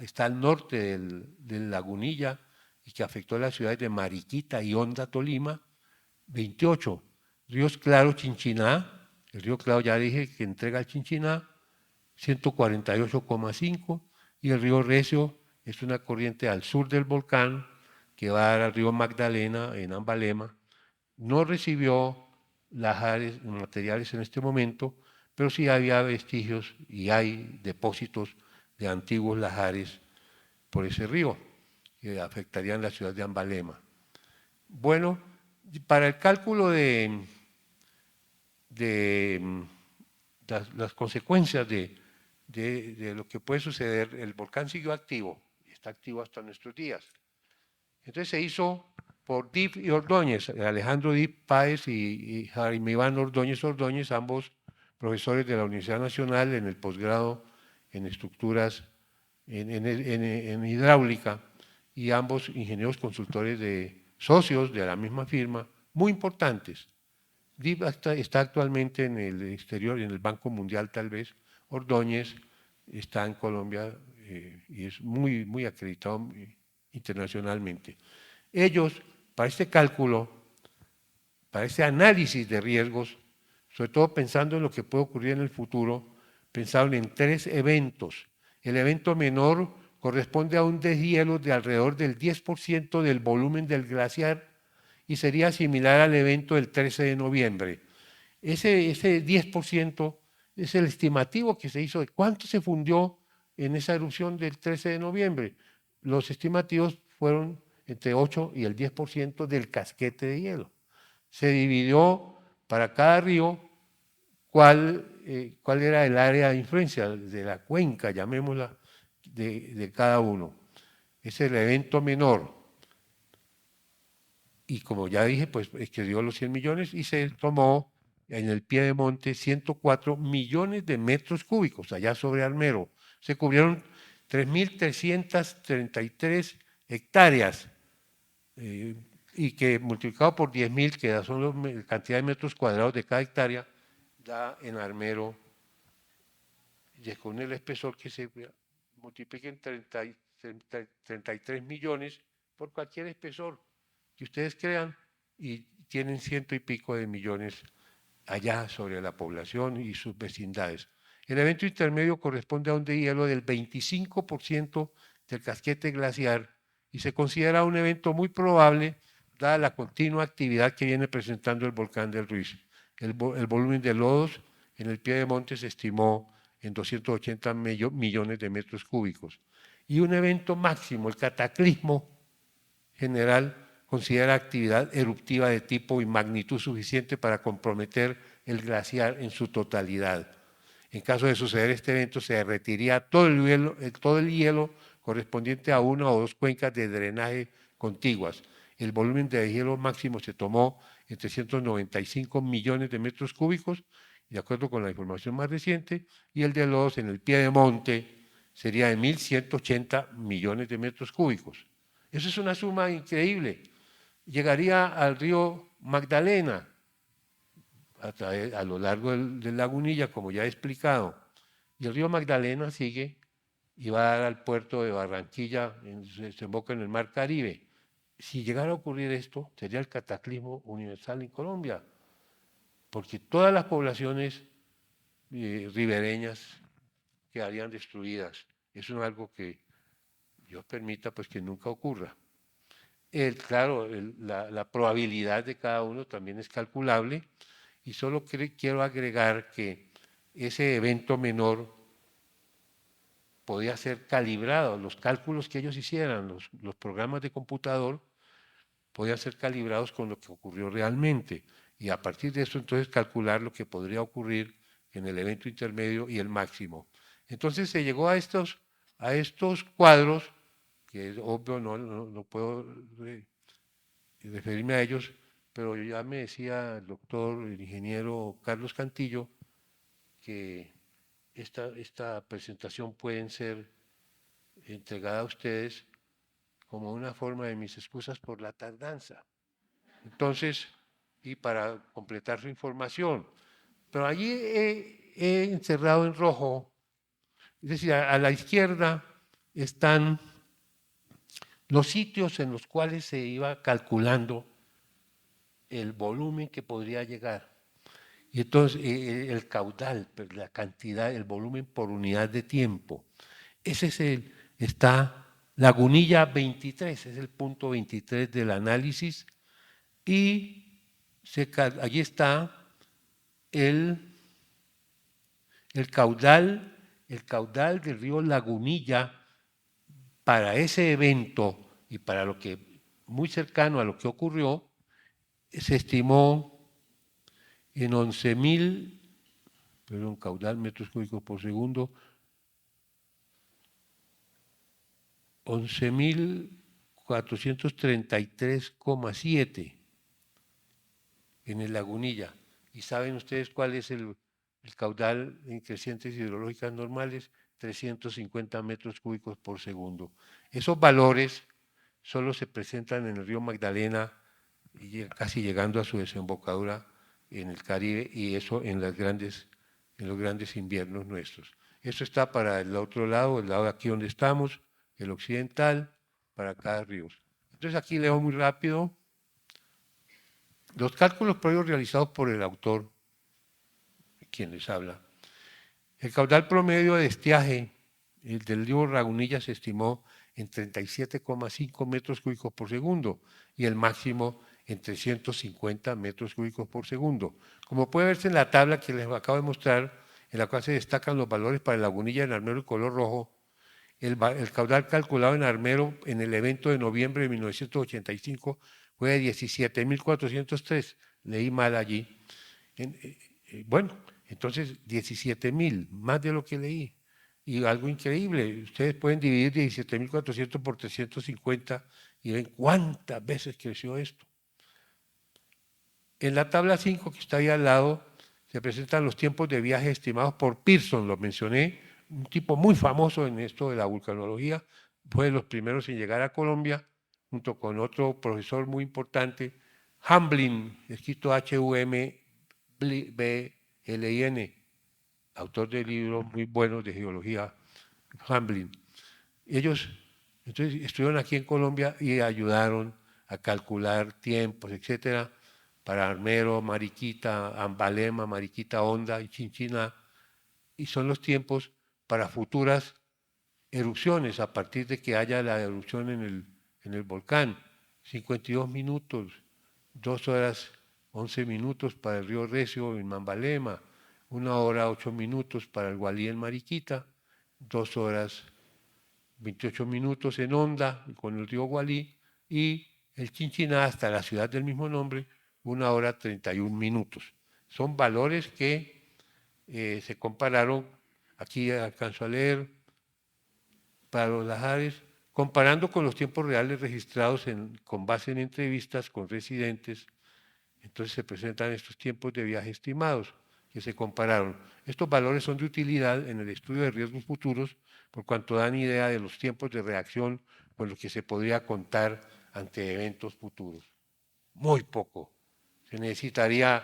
[SPEAKER 1] está al norte del Lagunilla y que afectó a las ciudades de Mariquita y Honda, Tolima, 28. Ríos Claro, Chinchiná, el río Claro ya dije que entrega al Chinchiná, 148,5, y el río Recio es una corriente al sur del volcán que va a dar al río Magdalena en Ambalema. No recibió lajares materiales en este momento, pero sí había vestigios y hay depósitos de antiguos lajares por ese río que afectarían la ciudad de Ambalema. Bueno, para el cálculo de las consecuencias de lo que puede suceder, el volcán siguió activo, está activo hasta nuestros días. Entonces se hizo por Dip y Ordóñez, Alejandro Dip Páez y Jaime Iván Ordóñez, ambos profesores de la Universidad Nacional en el posgrado en estructuras, en hidráulica, y ambos ingenieros consultores de socios de la misma firma, muy importantes. DIV está actualmente en el exterior, en el Banco Mundial tal vez. Ordóñez está en Colombia y es muy, muy acreditado internacionalmente. Ellos, para este cálculo, para este análisis de riesgos, sobre todo pensando en lo que puede ocurrir en el futuro, pensaron en 3 eventos. El evento menor corresponde a un deshielo de alrededor del 10% del volumen del glaciar y sería similar al evento del 13 de noviembre. Ese 10% es el estimativo que se hizo de cuánto se fundió en esa erupción del 13 de noviembre. Los estimativos fueron entre 8 y el 10% del casquete de hielo. Se dividió para cada río cuál era el área de influencia de la cuenca, llamémosla, de cada uno. Es el evento menor. Y como ya dije, pues excedió los 100 millones y se tomó en el pie de monte 104 millones de metros cúbicos, allá sobre Armero. Se cubrieron 3.333 hectáreas y que multiplicado por 10.000, que son la cantidad de metros cuadrados de cada hectárea, da en Armero, y con el espesor que se multiplique en 33 millones por cualquier espesor que ustedes crean y tienen 100 y pico de millones allá sobre la población y sus vecindades. El evento intermedio corresponde a un deshielo del 25% del casquete glaciar y se considera un evento muy probable dada la continua actividad que viene presentando el volcán del Ruiz. El volumen de lodos en el pie de monte se estimó en 280 millones de metros cúbicos. Y un evento máximo, el cataclismo general, considera actividad eruptiva de tipo y magnitud suficiente para comprometer el glaciar en su totalidad. En caso de suceder este evento, se derretiría todo el hielo correspondiente a una o dos cuencas de drenaje contiguas. El volumen de hielo máximo se tomó en 395 millones de metros cúbicos, de acuerdo con la información más reciente, y el de lodos en el pie de monte sería de 1.180 millones de metros cúbicos. Eso es una suma increíble. Llegaría al río Magdalena, a lo largo del Lagunilla, como ya he explicado. Y el río Magdalena sigue y va a dar al puerto de Barranquilla, se desemboca en el Mar Caribe. Si llegara a ocurrir esto, sería el cataclismo universal en Colombia, porque todas las poblaciones ribereñas quedarían destruidas. Eso es algo que Dios permita pues que nunca ocurra. Claro, la probabilidad de cada uno también es calculable y solo quiero agregar que ese evento menor podía ser calibrado, los cálculos que ellos hicieran, los programas de computador, podían ser calibrados con lo que ocurrió realmente y a partir de eso entonces calcular lo que podría ocurrir en el evento intermedio y el máximo. Entonces se llegó a estos cuadros, que es obvio no puedo referirme a ellos, pero ya me decía el doctor, el ingeniero Carlos Cantillo, que esta presentación puede ser entregada a ustedes como una forma de mis excusas por la tardanza. Entonces, y para completar su información. Pero allí he encerrado en rojo, es decir, a la izquierda están los sitios en los cuales se iba calculando el volumen que podría llegar. Y entonces el caudal, la cantidad, el volumen por unidad de tiempo. Ese es está Lagunilla 23, es el punto 23 del análisis. Y allí está el caudal del río Lagunilla para ese evento y para lo que, muy cercano a lo que ocurrió, se estimó en 11.000, perdón, caudal metros cúbicos por segundo, 11.433,7 en el Lagunilla. ¿Y saben ustedes cuál es el caudal en crecientes hidrológicas normales? 350 metros cúbicos por segundo. Esos valores solo se presentan en el río Magdalena y casi llegando a su desembocadura en el Caribe, y eso en los grandes inviernos nuestros. Esto está para el otro lado, el lado de aquí donde estamos, el occidental, para cada río. Entonces aquí leo muy rápido los cálculos previos realizados por el autor, quien les habla. El caudal promedio de estiaje del río Lagunilla se estimó en 37,5 metros cúbicos por segundo y el máximo en 350 metros cúbicos por segundo. Como puede verse en la tabla que les acabo de mostrar, en la cual se destacan los valores para el Lagunilla en Armero y color rojo, el caudal calculado en Armero en el evento de noviembre de 1985 fue de 17.403. Leí mal allí. Bueno, entonces 17.000, más de lo que leí. Y algo increíble, ustedes pueden dividir 17.400 por 350 y ven cuántas veces creció esto. En la tabla 5 que está ahí al lado, se presentan los tiempos de viaje estimados por Pearson, lo mencioné, un tipo muy famoso en esto de la vulcanología, fue de los primeros en llegar a Colombia, junto con otro profesor muy importante, Hamblin, escrito Humblin, autor de libros muy buenos de geología, Hamblin. Ellos entonces estuvieron aquí en Colombia y ayudaron a calcular tiempos, etcétera, para Armero, Mariquita, Ambalema, Mariquita Honda y Chinchina, y son los tiempos para futuras erupciones a partir de que haya la erupción en el volcán. 52 minutos, 2 horas 11 minutos para el río Recio en Mambalema, 1 hora 8 minutos para el Gualí en Mariquita, 2 horas 28 minutos en Honda con el río Gualí y el Chinchiná hasta la ciudad del mismo nombre, 1 hora 31 minutos. Son valores que se compararon, aquí alcanzo a leer, para los lajares, comparando con los tiempos reales registrados con base en entrevistas con residentes. Entonces se presentan estos tiempos de viaje estimados que se compararon. Estos valores son de utilidad en el estudio de riesgos futuros por cuanto dan idea de los tiempos de reacción con los que se podría contar ante eventos futuros. Muy poco. Se necesitaría,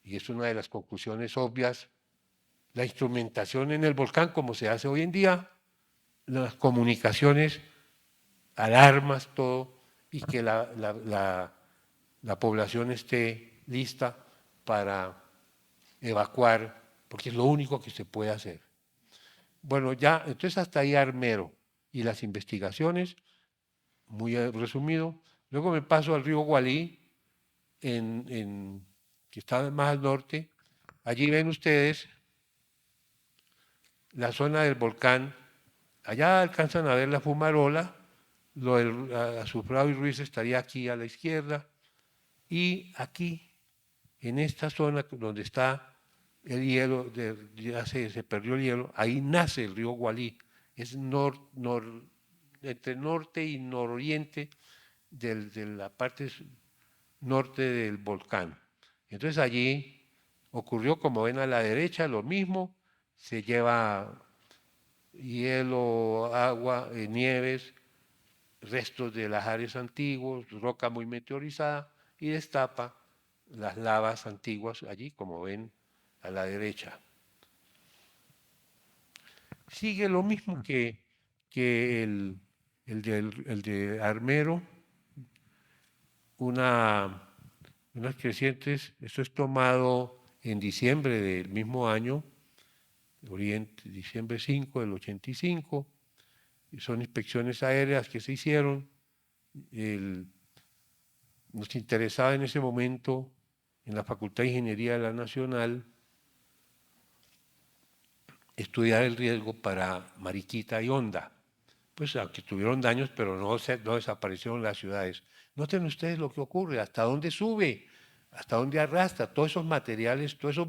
[SPEAKER 1] y es una de las conclusiones obvias, la instrumentación en el volcán como se hace hoy en día, las comunicaciones, alarmas, todo, y que la población esté lista para evacuar, porque es lo único que se puede hacer. Bueno, ya, entonces hasta ahí Armero y las investigaciones, muy resumido. Luego me paso al río Gualí, que está más al norte. Allí ven ustedes la zona del volcán. Allá alcanzan a ver la fumarola, lo del Azufrado y Ruiz estaría aquí a la izquierda, y aquí, en esta zona donde está el hielo, ya se perdió el hielo, ahí nace el río Gualí, es entre norte y nororiente de la parte norte del volcán. Entonces allí ocurrió, como ven a la derecha, lo mismo, se lleva hielo, agua, nieves, restos de lajares antiguos, roca muy meteorizada, y destapa las lavas antiguas allí, como ven a la derecha. Sigue lo mismo que el de Armero, unas crecientes, esto es tomado en diciembre del mismo año, diciembre 5 del 85, y son inspecciones aéreas que se hicieron. Nos interesaba en ese momento, en la Facultad de Ingeniería de la Nacional, estudiar el riesgo para Mariquita y Honda. Pues aunque tuvieron daños, pero no desaparecieron las ciudades. Noten ustedes lo que ocurre, hasta dónde sube, hasta dónde arrastra, todos esos materiales, todos esos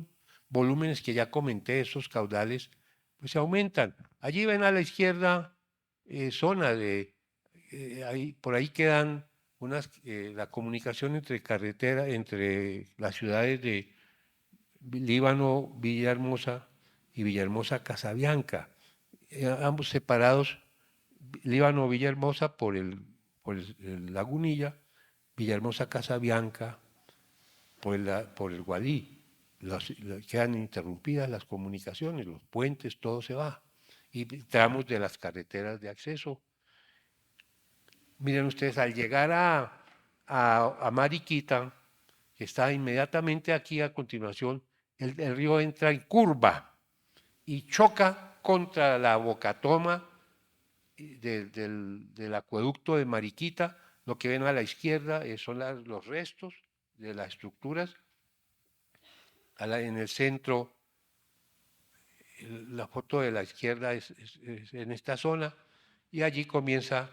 [SPEAKER 1] volúmenes que ya comenté, esos caudales, pues se aumentan. Allí ven a la izquierda zona por ahí quedan la comunicación entre carretera, entre las ciudades de Líbano, Villahermosa y Villahermosa, Casabianca, ambos separados, Líbano, Villahermosa por por Lagunilla, Villahermosa, Casabianca, por el Guadí. Quedan interrumpidas las comunicaciones, los puentes, todo se va. Y tramos de las carreteras de acceso. Miren ustedes, al llegar a Mariquita, que está inmediatamente aquí a continuación, el río entra en curva y choca contra la bocatoma del acueducto de Mariquita. Lo que ven a la izquierda son los restos de las estructuras. En el centro, la foto de la izquierda es en esta zona, y allí comienza,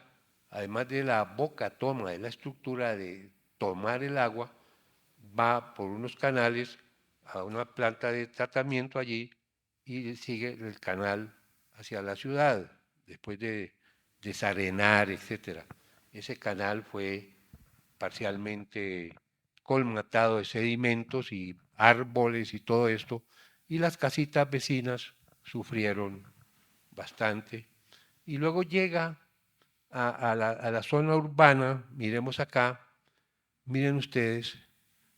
[SPEAKER 1] además de la bocatoma de la estructura de tomar el agua, va por unos canales a una planta de tratamiento allí y sigue el canal hacia la ciudad, después de desarenar, etc. Ese canal fue parcialmente colmatado de sedimentos y árboles y todo esto, y las casitas vecinas sufrieron bastante. Y luego llega a la zona urbana, miremos acá, miren ustedes,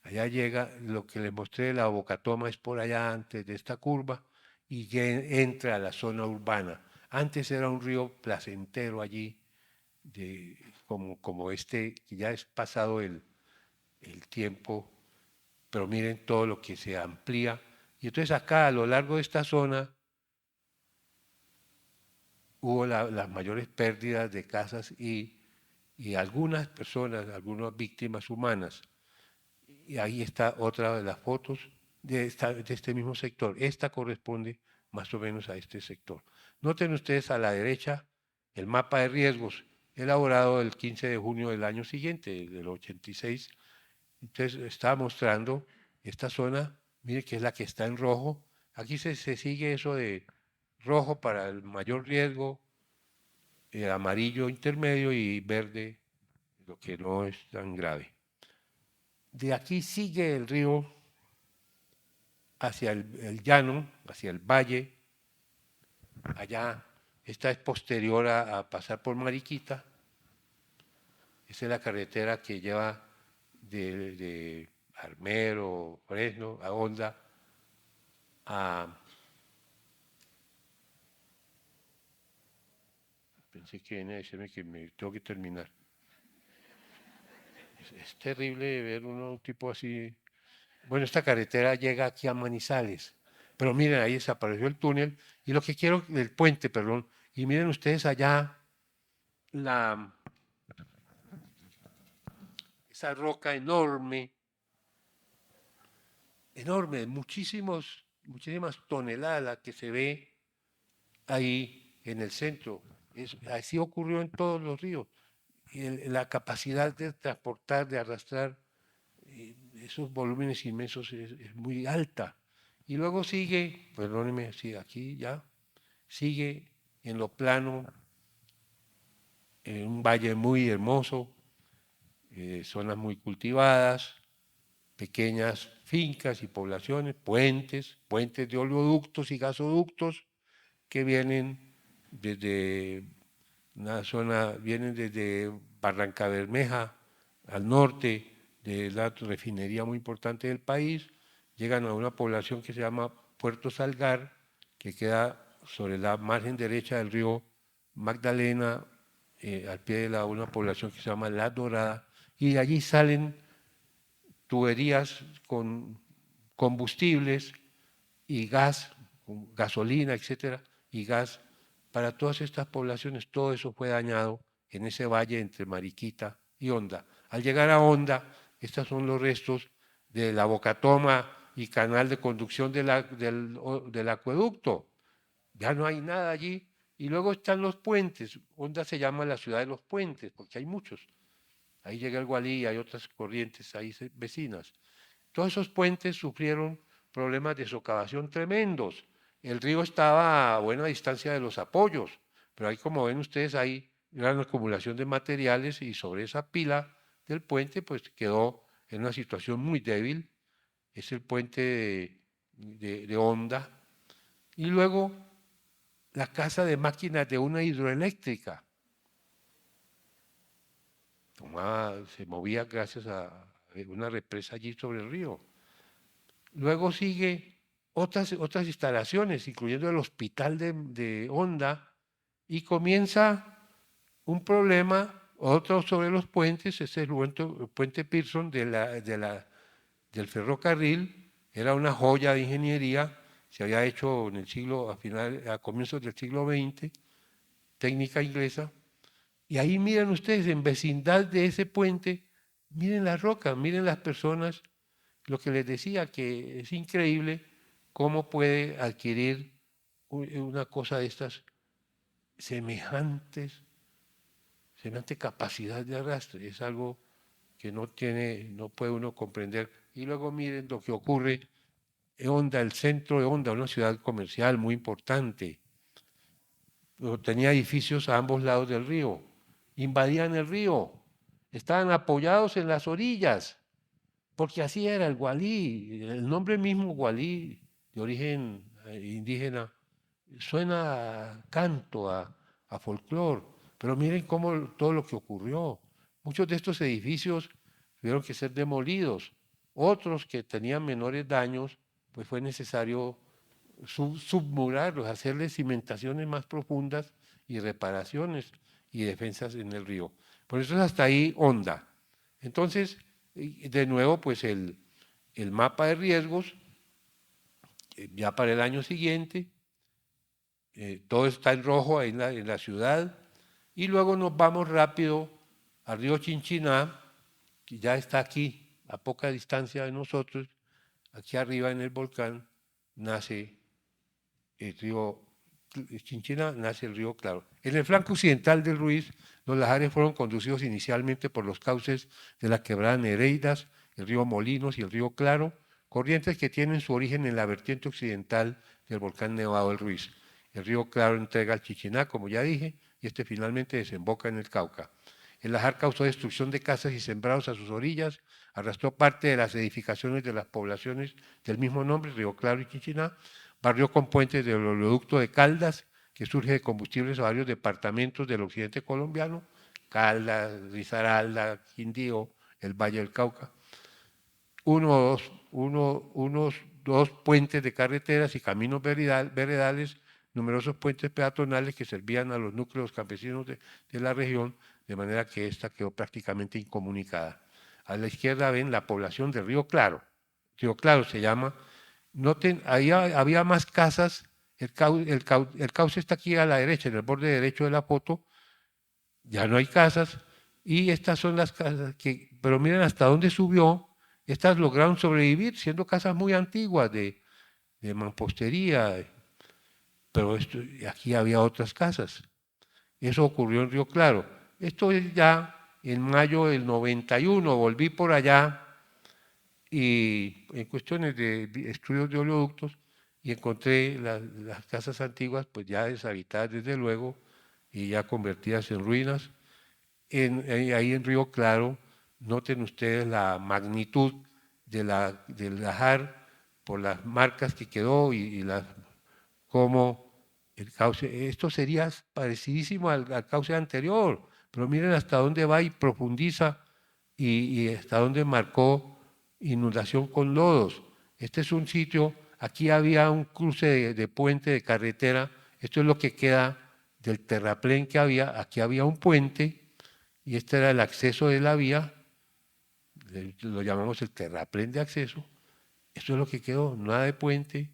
[SPEAKER 1] allá llega, lo que les mostré, la bocatoma es por allá antes de esta curva y entra a la zona urbana. Antes era un río placentero allí, como este, que ya es pasado el tiempo, pero miren todo lo que se amplía. Y entonces acá, a lo largo de esta zona, hubo las mayores pérdidas de casas y algunas personas, algunas víctimas humanas. Y ahí está otra de las fotos de este mismo sector. Esta corresponde más o menos a este sector. Noten ustedes a la derecha el mapa de riesgos elaborado el 15 de junio del año siguiente, del 86. Entonces está mostrando esta zona, mire que es la que está en rojo. Aquí se sigue eso de rojo para el mayor riesgo, amarillo intermedio y verde lo que no es tan grave. De aquí sigue el río hacia el llano, hacia el valle. Allá, esta es posterior a pasar por Mariquita. Esa es la carretera que lleva de Armero, Fresno, a Honda, pensé que venía a decirme que me tengo que terminar. Es terrible ver un tipo así. Bueno, esta carretera llega aquí a Manizales, pero miren, ahí desapareció el túnel y lo que quiero, el puente, perdón, y miren ustedes allá esa roca enorme, enorme, muchísimas toneladas que se ve ahí en el centro. Así ocurrió en todos los ríos. La capacidad de transportar, de arrastrar esos volúmenes inmensos es muy alta. Y luego sigue, perdónenme, sí, aquí ya, sigue en lo plano, en un valle muy hermoso, zonas muy cultivadas, pequeñas fincas y poblaciones, puentes de oleoductos y gasoductos que vienen desde una zona, vienen desde Barranca Bermeja al norte, de la refinería muy importante del país, llegan a una población que se llama Puerto Salgar, que queda sobre la margen derecha del río Magdalena, al pie de una población que se llama La Dorada, y de allí salen tuberías con combustibles y gas, con gasolina, etcétera, y gas para todas estas poblaciones. Todo eso fue dañado en ese valle entre Mariquita y Honda. Al llegar a Honda, estos son los restos de la bocatoma y canal de conducción del acueducto. Ya no hay nada allí. Y luego están los puentes. Honda se llama la ciudad de los puentes, porque hay muchos. Ahí llega el Gualí y hay otras corrientes ahí vecinas. Todos esos puentes sufrieron problemas de socavación tremendos. El río estaba a buena distancia de los apoyos, pero ahí como ven ustedes hay gran acumulación de materiales y sobre esa pila del puente pues quedó en una situación muy débil. Es el puente de Honda. Y luego la casa de máquinas de una hidroeléctrica. se movía gracias a una represa allí sobre el río. Luego sigue otras instalaciones, incluyendo el hospital de Honda, y comienza un problema, otro sobre los puentes, ese es el puente Pearson del ferrocarril, era una joya de ingeniería, se había hecho en el siglo, a comienzos del siglo XX, técnica inglesa, y ahí miren ustedes, en vecindad de ese puente, miren las rocas, miren las personas, lo que les decía, que es increíble cómo puede adquirir una cosa de estas semejante capacidad de arrastre. Es algo que no puede uno comprender. Y luego miren lo que ocurre en Honda, el centro de Honda, una ciudad comercial muy importante. Tenía edificios a ambos lados del río, invadían el río, estaban apoyados en las orillas, porque así era el Gualí, el nombre mismo Gualí, de origen indígena, suena a canto, a folclore, pero miren cómo todo lo que ocurrió. Muchos de estos edificios tuvieron que ser demolidos, otros que tenían menores daños, pues fue necesario submurarlos, hacerles cimentaciones más profundas y reparaciones y defensas en el río. Por eso es hasta ahí Honda. Entonces, de nuevo, pues el mapa de riesgos, ya para el año siguiente, todo está en rojo ahí en la ciudad, y luego nos vamos rápido al río Chinchiná, que ya está aquí, a poca distancia de nosotros, aquí arriba en el volcán, nace el río Chinchina, nace el río Claro. En el flanco occidental del Ruiz, los lajares fueron conducidos inicialmente por los cauces de la quebrada Nereidas, el río Molinos y el río Claro, corrientes que tienen su origen en la vertiente occidental del volcán Nevado del Ruiz. El río Claro entrega al Chichiná, como ya dije, y este finalmente desemboca en el Cauca. El lajar causó destrucción de casas y sembrados a sus orillas, arrastró parte de las edificaciones de las poblaciones del mismo nombre, Río Claro y Chichiná, barrió con puentes del oleoducto de Caldas, que surge de combustibles a varios departamentos del occidente colombiano, Caldas, Risaralda, Quindío, el Valle del Cauca, unos dos puentes de carreteras y caminos veredales, numerosos puentes peatonales que servían a los núcleos campesinos de la región, de manera que ésta quedó prácticamente incomunicada. A la izquierda ven la población de Río Claro. Río Claro se llama. Noten, ahí había más casas, el cauce está aquí a la derecha, en el borde derecho de la foto, ya no hay casas, y estas son las casas pero miren hasta dónde subió, estas lograron sobrevivir siendo casas muy antiguas de mampostería, pero aquí había otras casas. Eso ocurrió en Río Claro. Esto es ya en mayo del 91, volví por allá y en cuestiones de estudios de oleoductos y encontré las casas antiguas pues ya deshabitadas desde luego y ya convertidas en ruinas. Ahí en Río Claro, noten ustedes la magnitud del lajar por las marcas que quedó cómo el cauce, esto sería parecidísimo al cauce anterior, pero miren hasta dónde va y profundiza y hasta dónde marcó inundación con lodos. Este es un sitio, aquí había un cruce de puente de carretera, esto es lo que queda del terraplén que había, aquí había un puente y este era el acceso de la vía, lo llamamos el terraplén de acceso, esto es lo que quedó, nada de puente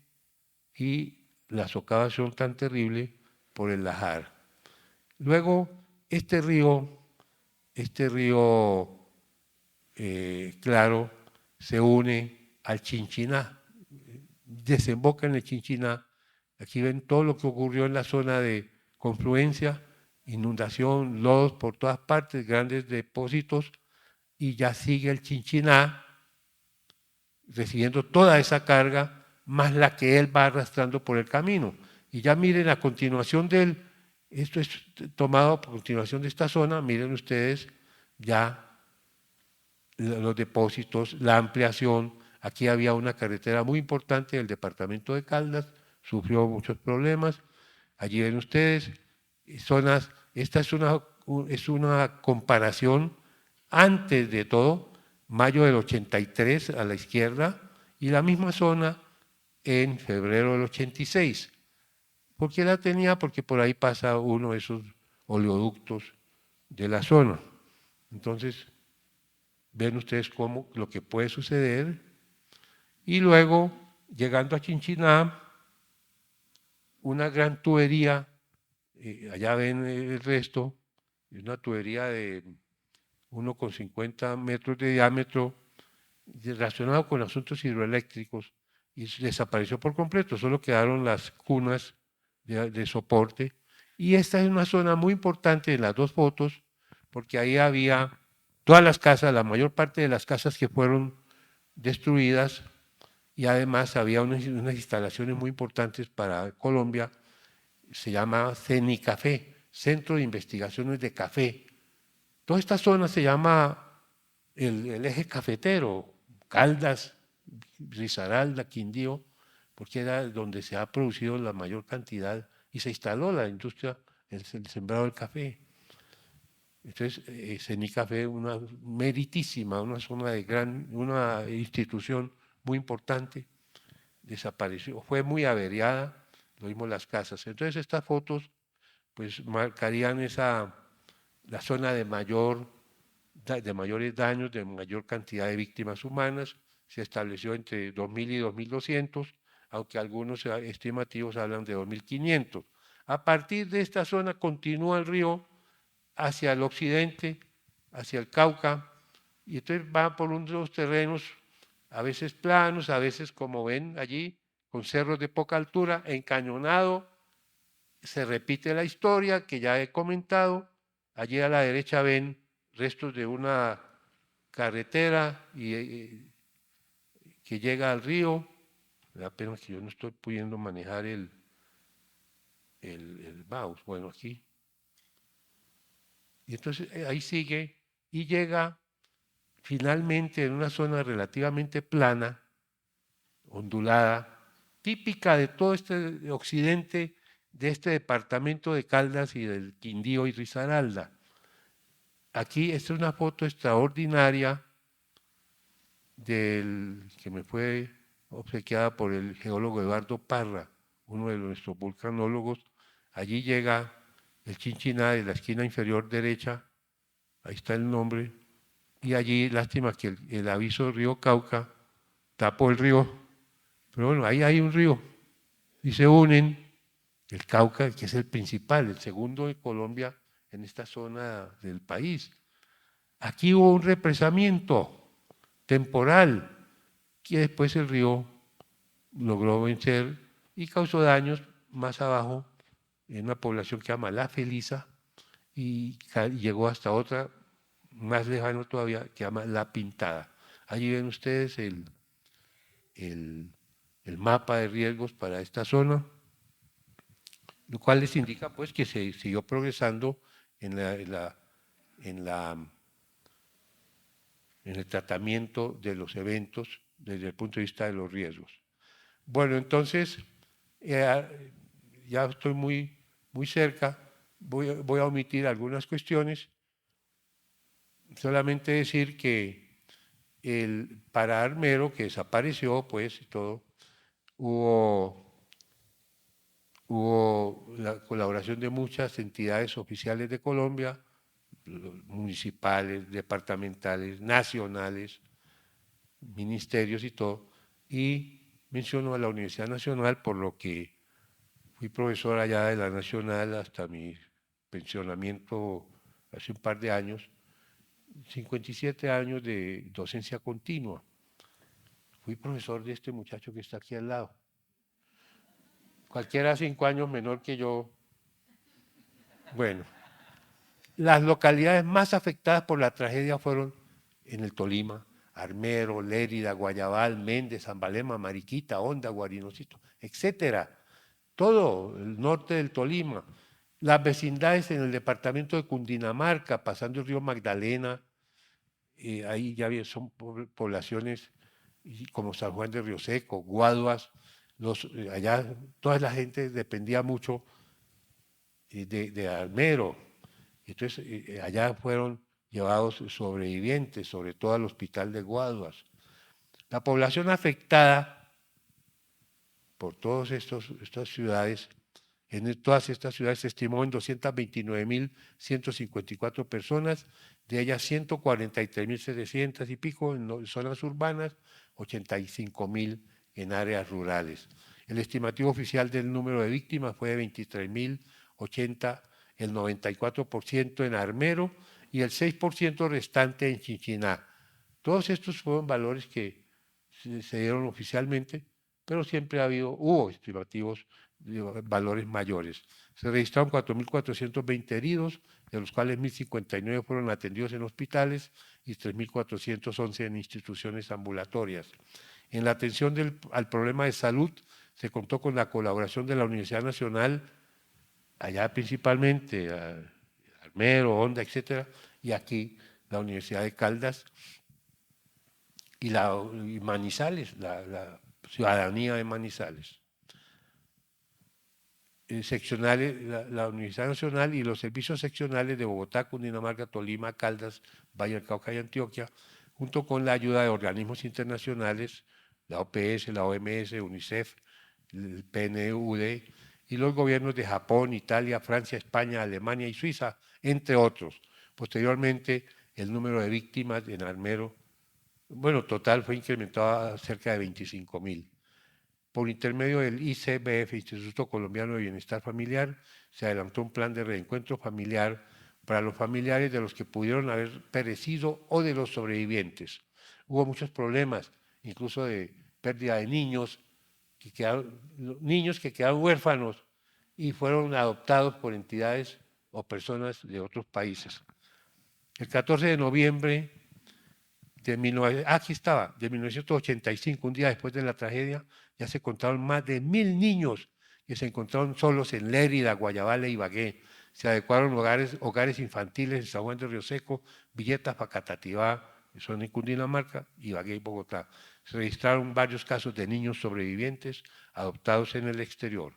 [SPEAKER 1] y las socavas son tan terribles por el lajar. Luego, este río Claro, se une al Chinchiná, desemboca en el Chinchiná. Aquí ven todo lo que ocurrió en la zona de confluencia, inundación, lodos por todas partes, grandes depósitos, y ya sigue el Chinchiná recibiendo toda esa carga, más la que él va arrastrando por el camino. Y ya miren a continuación esto es tomado a continuación de esta zona, miren ustedes ya los depósitos, la ampliación. Aquí había una carretera muy importante del departamento de Caldas, sufrió muchos problemas. Allí ven ustedes zonas, esta es una comparación antes de todo, mayo del 83 a la izquierda, y la misma zona en febrero del 86. ¿Por qué la tenía? Porque por ahí pasa uno de esos oleoductos de la zona. Entonces, ven ustedes cómo lo que puede suceder. Y luego, llegando a Chinchiná, una gran tubería, allá ven el resto, es una tubería de 1,50 metros de diámetro, relacionado con asuntos hidroeléctricos, y desapareció por completo, solo quedaron las cunas de soporte. Y esta es una zona muy importante en las dos fotos, porque ahí había todas las casas, la mayor parte de las casas que fueron destruidas, y además había unas instalaciones muy importantes para Colombia, se llama CENICAFé, Centro de Investigaciones de Café. Toda esta zona se llama el eje cafetero, Caldas, Risaralda, Quindío, porque era donde se ha producido la mayor cantidad y se instaló la industria, el sembrado del café. Entonces, CENICAFé, una meritísima, una zona de una institución muy importante, desapareció, fue muy averiada, lo vimos las casas. Entonces, estas fotos pues marcarían la zona de mayores daños, de mayor cantidad de víctimas humanas. Se estableció entre 2.000 y 2.200, aunque algunos estimativos hablan de 2.500. A partir de esta zona continúa el río hacia el occidente, hacia el Cauca, y entonces va por unos terrenos a veces planos, a veces, como ven allí, con cerros de poca altura, encañonado. Se repite la historia que ya he comentado. Allí a la derecha ven restos de una carretera que llega al río. Me da pena que yo no estoy pudiendo manejar el mouse. Bueno, aquí. Y entonces ahí sigue y llega finalmente en una zona relativamente plana, ondulada, típica de todo este occidente, de este departamento de Caldas y del Quindío y Risaralda. Aquí esta es una foto extraordinaria que me fue obsequiada por el geólogo Eduardo Parra, uno de nuestros vulcanólogos. Allí llega el Chinchiná de la esquina inferior derecha, ahí está el nombre, y allí, lástima que el aviso del río Cauca tapó el río, pero bueno, ahí hay un río, y se unen el Cauca, que es el principal, el segundo de Colombia en esta zona del país. Aquí hubo un represamiento temporal que después el río logró vencer y causó daños más abajo en una población que se llama La Felisa y llegó hasta otra más lejano todavía que se llama La Pintada. Allí ven ustedes el mapa de riesgos para esta zona, lo cual les indica pues que se siguió progresando en el tratamiento de los eventos desde el punto de vista de los riesgos. Bueno, entonces, ya estoy muy cerca, voy a omitir algunas cuestiones, solamente decir que para Armero, que desapareció, pues, y todo, hubo la colaboración de muchas entidades oficiales de Colombia, municipales, departamentales, nacionales, ministerios y todo, y menciono a la Universidad Nacional, por lo que fui profesor allá de la Nacional hasta mi pensionamiento hace un par de años, 57 años de docencia continua. Fui profesor de este muchacho que está aquí al lado. Cualquiera 5 años menor que yo. Bueno, las localidades más afectadas por la tragedia fueron en el Tolima, Armero, Lérida, Guayabal, Méndez, Zambalema, Mariquita, Honda, Guarinocito, etcétera. Todo el norte del Tolima, las vecindades en el departamento de Cundinamarca, pasando el río Magdalena, ahí ya son poblaciones como San Juan de Río Seco, Guaduas, allá toda la gente dependía mucho de Armero. Entonces allá fueron llevados sobrevivientes, sobre todo al hospital de Guaduas. La población afectada por todas estas ciudades, todas estas ciudades se estimó en 229.154 personas, de ellas 143.700 y pico en zonas urbanas, 85.000 en áreas rurales. El estimativo oficial del número de víctimas fue de 23.080, el 94% en Armero y el 6% restante en Chinchiná. Todos estos fueron valores que se dieron oficialmente, pero siempre hubo estimativos de valores mayores. Se registraron 4.420 heridos, de los cuales 1.059 fueron atendidos en hospitales y 3.411 en instituciones ambulatorias. En la atención al problema de salud se contó con la colaboración de la Universidad Nacional, allá principalmente, Armero, Honda, etcétera, y aquí la Universidad de Caldas y Manizales, la ciudadanía de Manizales. Seccionales, la Universidad Nacional y los servicios seccionales de Bogotá, Cundinamarca, Tolima, Caldas, Valle del Cauca y Antioquia, junto con la ayuda de organismos internacionales, la OPS, la OMS, UNICEF, el PNUD y los gobiernos de Japón, Italia, Francia, España, Alemania y Suiza, entre otros. Posteriormente, el número de víctimas en Armero, total fue incrementado a cerca de 25.000. Por intermedio del ICBF, Instituto Colombiano de Bienestar Familiar, se adelantó un plan de reencuentro familiar para los familiares de los que pudieron haber perecido o de los sobrevivientes. Hubo muchos problemas, incluso de pérdida de niños que quedaron huérfanos y fueron adoptados por entidades o personas de otros países. El 14 de noviembre de 1985, un día después de la tragedia, ya se contaron más de 1.000 niños que se encontraron solos en Lérida, Guayabal e Ibagué. Se adecuaron hogares infantiles en San Juan de Río Seco, Villeta, Facatativá, que son en Cundinamarca, Ibagué y Bogotá. Se registraron varios casos de niños sobrevivientes adoptados en el exterior.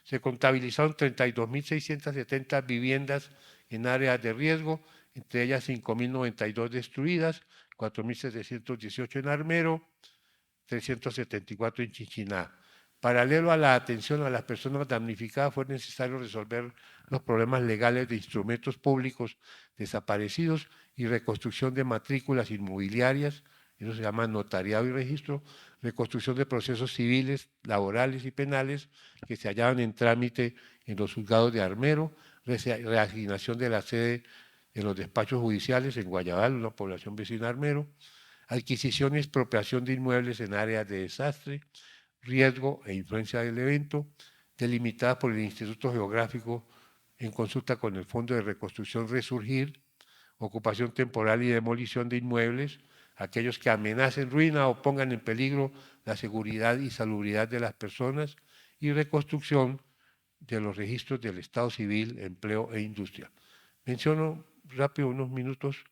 [SPEAKER 1] Se contabilizaron 32.670 viviendas en áreas de riesgo, entre ellas 5.092 destruidas, 4.718 en Armero, 374 en Chinchiná. Paralelo a la atención a las personas damnificadas, fue necesario resolver los problemas legales de instrumentos públicos desaparecidos y reconstrucción de matrículas inmobiliarias, eso se llama notariado y registro, reconstrucción de procesos civiles, laborales y penales que se hallaban en trámite en los juzgados de Armero, reasignación de la sede en los despachos judiciales en Guayabal, una población vecina a Armero, adquisición y expropiación de inmuebles en áreas de desastre, riesgo e influencia del evento, delimitada por el Instituto Geográfico en consulta con el Fondo de Reconstrucción Resurgir, ocupación temporal y demolición de inmuebles, aquellos que amenacen ruina o pongan en peligro la seguridad y salubridad de las personas, y reconstrucción de los registros del Estado Civil, Empleo e Industria. Menciono rápido unos minutos.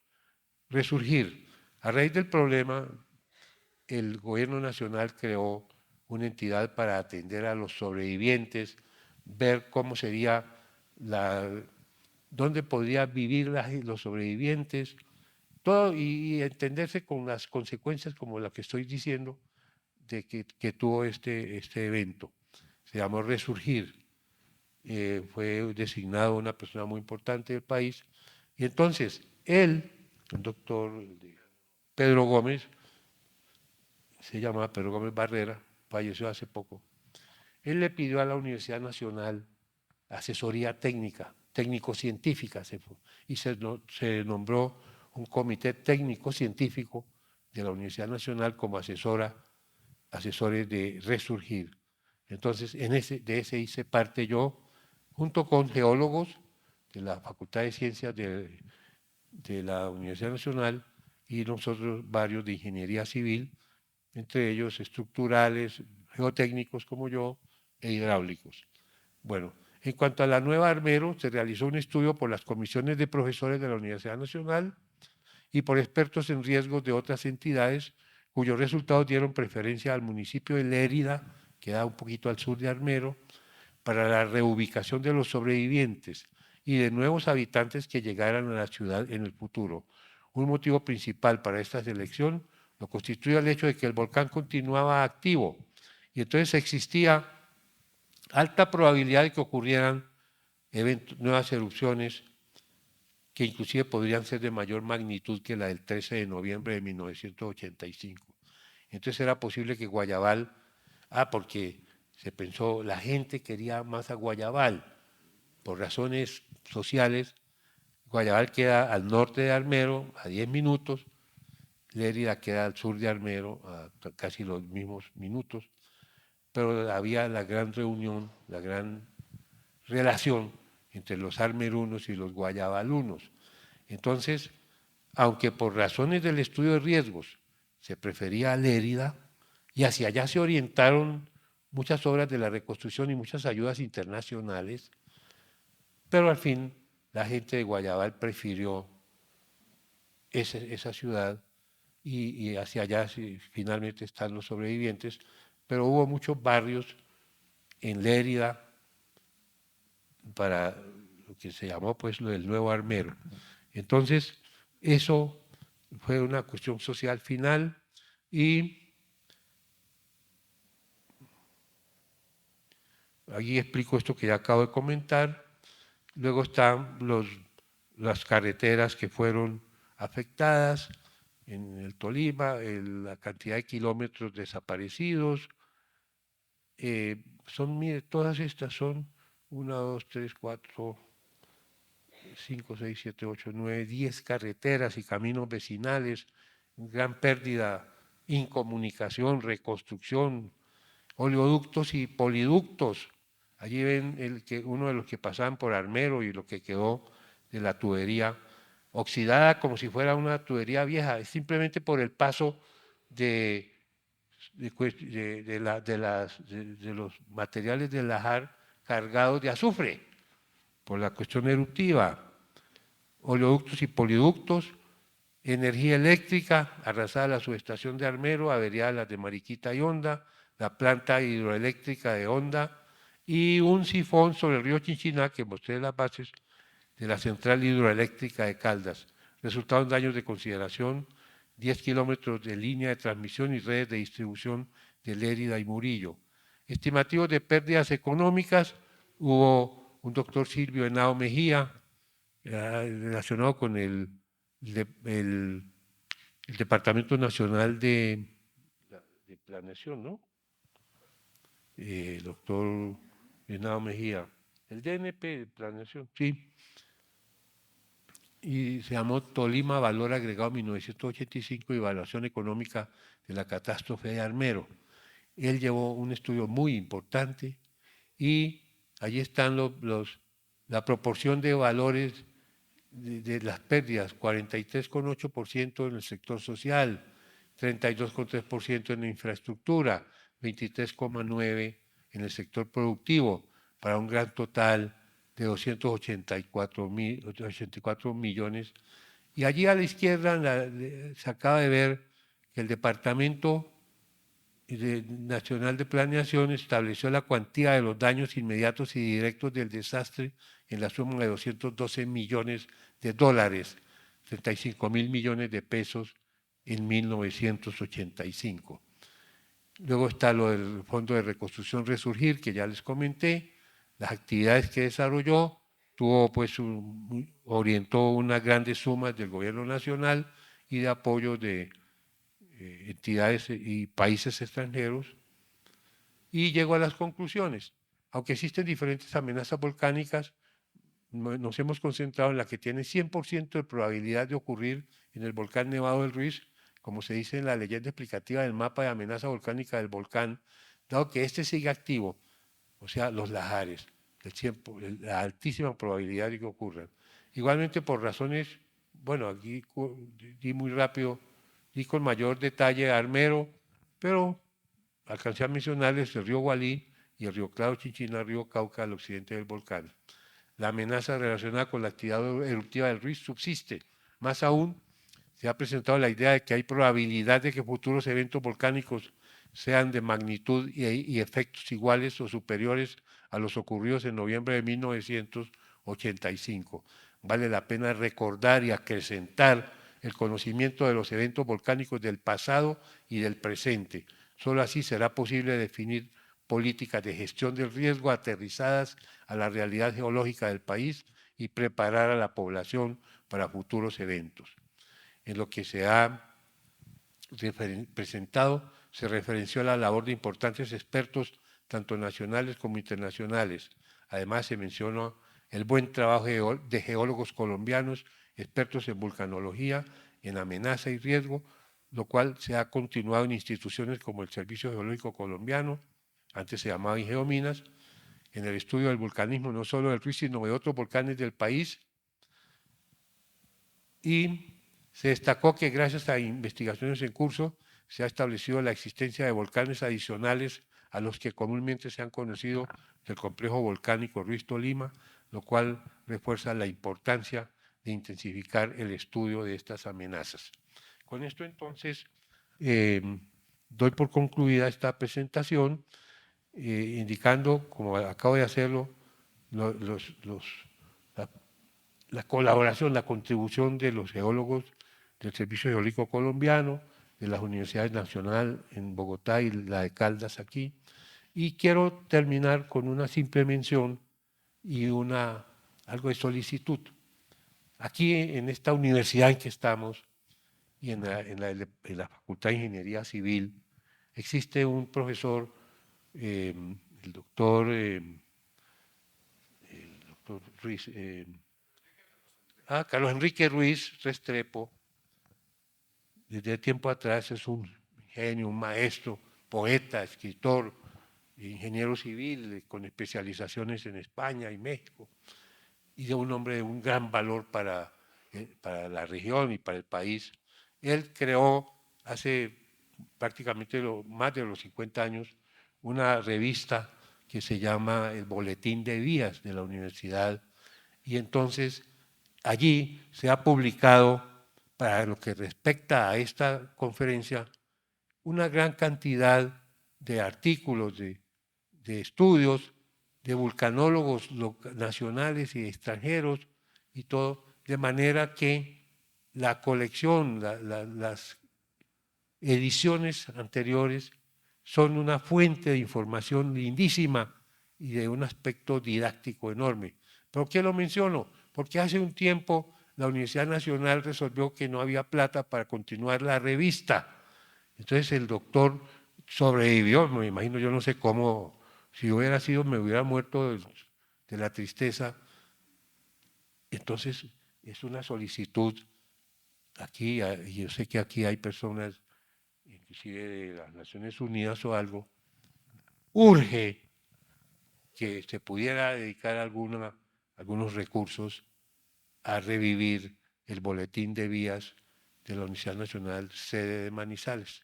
[SPEAKER 1] Resurgir. A raíz del problema, el gobierno nacional creó una entidad para atender a los sobrevivientes, ver cómo sería dónde podrían vivir los sobrevivientes, todo y entenderse con las consecuencias como la que estoy diciendo de que tuvo este evento. Se llamó Resurgir. Fue designado una persona muy importante del país y entonces él, el doctor Pedro Gómez, se llamaba Pedro Gómez Barrera, falleció hace poco, él le pidió a la Universidad Nacional asesoría técnica, técnico-científica, y se nombró un comité técnico-científico de la Universidad Nacional como asesores de Resurgir. Entonces, de ese hice parte yo, junto con geólogos de la Facultad de Ciencias de la Universidad Nacional y nosotros varios de Ingeniería Civil, entre ellos estructurales, geotécnicos como yo, e hidráulicos. Bueno, en cuanto a la nueva Armero, se realizó un estudio por las comisiones de profesores de la Universidad Nacional y por expertos en riesgos de otras entidades, cuyos resultados dieron preferencia al municipio de Lérida, que da un poquito al sur de Armero, para la reubicación de los sobrevivientes y de nuevos habitantes que llegaran a la ciudad en el futuro. Un motivo principal para esta selección lo constituye el hecho de que el volcán continuaba activo y entonces existía alta probabilidad de que ocurrieran nuevas erupciones que inclusive podrían ser de mayor magnitud que la del 13 de noviembre de 1985. Entonces era posible que Guayabal, porque se pensó, la gente quería más a Guayabal, por razones sociales. Guayabal queda al norte de Armero, a 10 minutos, Lérida queda al sur de Armero, a casi los mismos minutos, pero había la gran reunión, la gran relación entre los armerunos y los guayabalunos. Entonces, aunque por razones del estudio de riesgos se prefería a Lérida, y hacia allá se orientaron muchas obras de la reconstrucción y muchas ayudas internacionales, pero al fin la gente de Guayabal prefirió esa ciudad y hacia allá finalmente están los sobrevivientes, pero hubo muchos barrios en Lérida para lo que se llamó pues lo del nuevo Armero. Entonces, eso fue una cuestión social final y aquí explico esto que ya acabo de comentar. Luego están las carreteras que fueron afectadas en el Tolima, la cantidad de kilómetros desaparecidos. Mire, todas estas son 1, 2, 3, 4, 5, 6, 7, 8, 9, 10 carreteras y caminos vecinales, gran pérdida, incomunicación, reconstrucción, oleoductos y poliductos. Allí ven uno de los que pasaban por Armero y lo que quedó de la tubería, oxidada como si fuera una tubería vieja, es simplemente por el paso de los materiales del lajar cargados de azufre, por la cuestión eruptiva. Oleoductos y poliductos, energía eléctrica, arrasada la subestación de Armero, averiada las de Mariquita y Honda, la planta hidroeléctrica de Honda y un sifón sobre el río Chinchiná que mostré las bases de la central hidroeléctrica de Caldas. Resultaron daños de consideración, 10 kilómetros de línea de transmisión y redes de distribución de Lérida y Murillo. Estimativos de pérdidas económicas, hubo un doctor Silvio Henao Mejía, relacionado con el Departamento Nacional de Planeación, ¿no? Doctor Henao Mejía, el DNP de Planeación, sí. Y se llamó Tolima Valor Agregado 1985, Evaluación Económica de la Catástrofe de Armero. Él llevó un estudio muy importante y allí están la proporción de valores de las pérdidas, 43,8% en el sector social, 32,3% en la infraestructura, 23,9% en el sector productivo, para un gran total de 284 millones. Y allí a la izquierda se acaba de ver que el Departamento Nacional de Planeación estableció la cuantía de los daños inmediatos y directos del desastre en la suma de 212 millones de dólares, 35.000 millones de pesos en 1985. Luego está lo del Fondo de Reconstrucción Resurgir, que ya les comenté, las actividades que desarrolló, orientó unas grandes sumas del gobierno nacional y de apoyo de entidades y países extranjeros, y llegó a las conclusiones. Aunque existen diferentes amenazas volcánicas, nos hemos concentrado en la que tiene 100% de probabilidad de ocurrir en el volcán Nevado del Ruiz, como se dice en la leyenda explicativa del mapa de amenaza volcánica del volcán, dado que este sigue activo, o sea, los lajares, la altísima probabilidad de que ocurran. Igualmente por razones, bueno, aquí di muy rápido, di con mayor detalle Armero, pero alcancé a mencionarles el río Gualí y el río Claro Chinchiná, río Cauca al occidente del volcán. La amenaza relacionada con la actividad eruptiva del Ruiz subsiste. Más aún, se ha presentado la idea de que hay probabilidad de que futuros eventos volcánicos sean de magnitud y efectos iguales o superiores a los ocurridos en noviembre de 1985 1985. Vale la pena recordar y acrecentar el conocimiento de los eventos volcánicos del pasado y del presente. Solo así será posible definir políticas de gestión del riesgo aterrizadas a la realidad geológica del país y preparar a la población para futuros eventos. En lo que se ha presentado, se referenció a la labor de importantes expertos, tanto nacionales como internacionales. Además, se mencionó el buen trabajo de geólogos colombianos, expertos en vulcanología, en amenaza y riesgo, lo cual se ha continuado en instituciones como el Servicio Geológico Colombiano, antes se llamaba Ingeominas, en el estudio del vulcanismo, no solo del Ruiz, sino de otros volcanes del país. Y se destacó que gracias a investigaciones en curso se ha establecido la existencia de volcanes adicionales a los que comúnmente se han conocido del complejo volcánico Ruiz Tolima, lo cual refuerza la importancia de intensificar el estudio de estas amenazas. Con esto entonces doy por concluida esta presentación, indicando, como acabo de hacerlo, la colaboración, la contribución de los geólogos del Servicio Geológico Colombiano, de las universidades nacionales en Bogotá y la de Caldas aquí. Y quiero terminar con una simple mención y algo de solicitud. Aquí en esta universidad en que estamos y en la Facultad de Ingeniería Civil existe un profesor, el doctor Ruiz, Carlos Enrique Ruiz Restrepo, desde tiempo atrás es un genio, un maestro, poeta, escritor, ingeniero civil con especializaciones en España y México, y de un hombre de un gran valor para la región y para el país. Él creó hace prácticamente más de los 50 años una revista que se llama el Boletín de Vías de la Universidad, y entonces allí se ha publicado, para lo que respecta a esta conferencia, una gran cantidad de artículos, de estudios, de vulcanólogos nacionales y extranjeros y todo, de manera que la colección, las ediciones anteriores son una fuente de información lindísima y de un aspecto didáctico enorme. ¿Por qué lo menciono? Porque hace un tiempo la Universidad Nacional resolvió que no había plata para continuar la revista. Entonces el doctor sobrevivió, me imagino, yo no sé cómo, si hubiera sido, me hubiera muerto de la tristeza. Entonces es una solicitud aquí, y yo sé que aquí hay personas, inclusive de las Naciones Unidas o algo, urge que se pudiera dedicar algunos recursos a revivir el boletín de vías de la Universidad Nacional, sede de Manizales.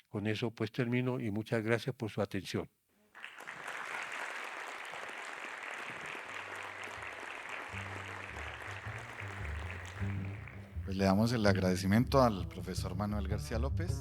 [SPEAKER 1] Con eso pues termino y muchas gracias por su atención.
[SPEAKER 2] Pues le damos el agradecimiento al profesor Manuel García López.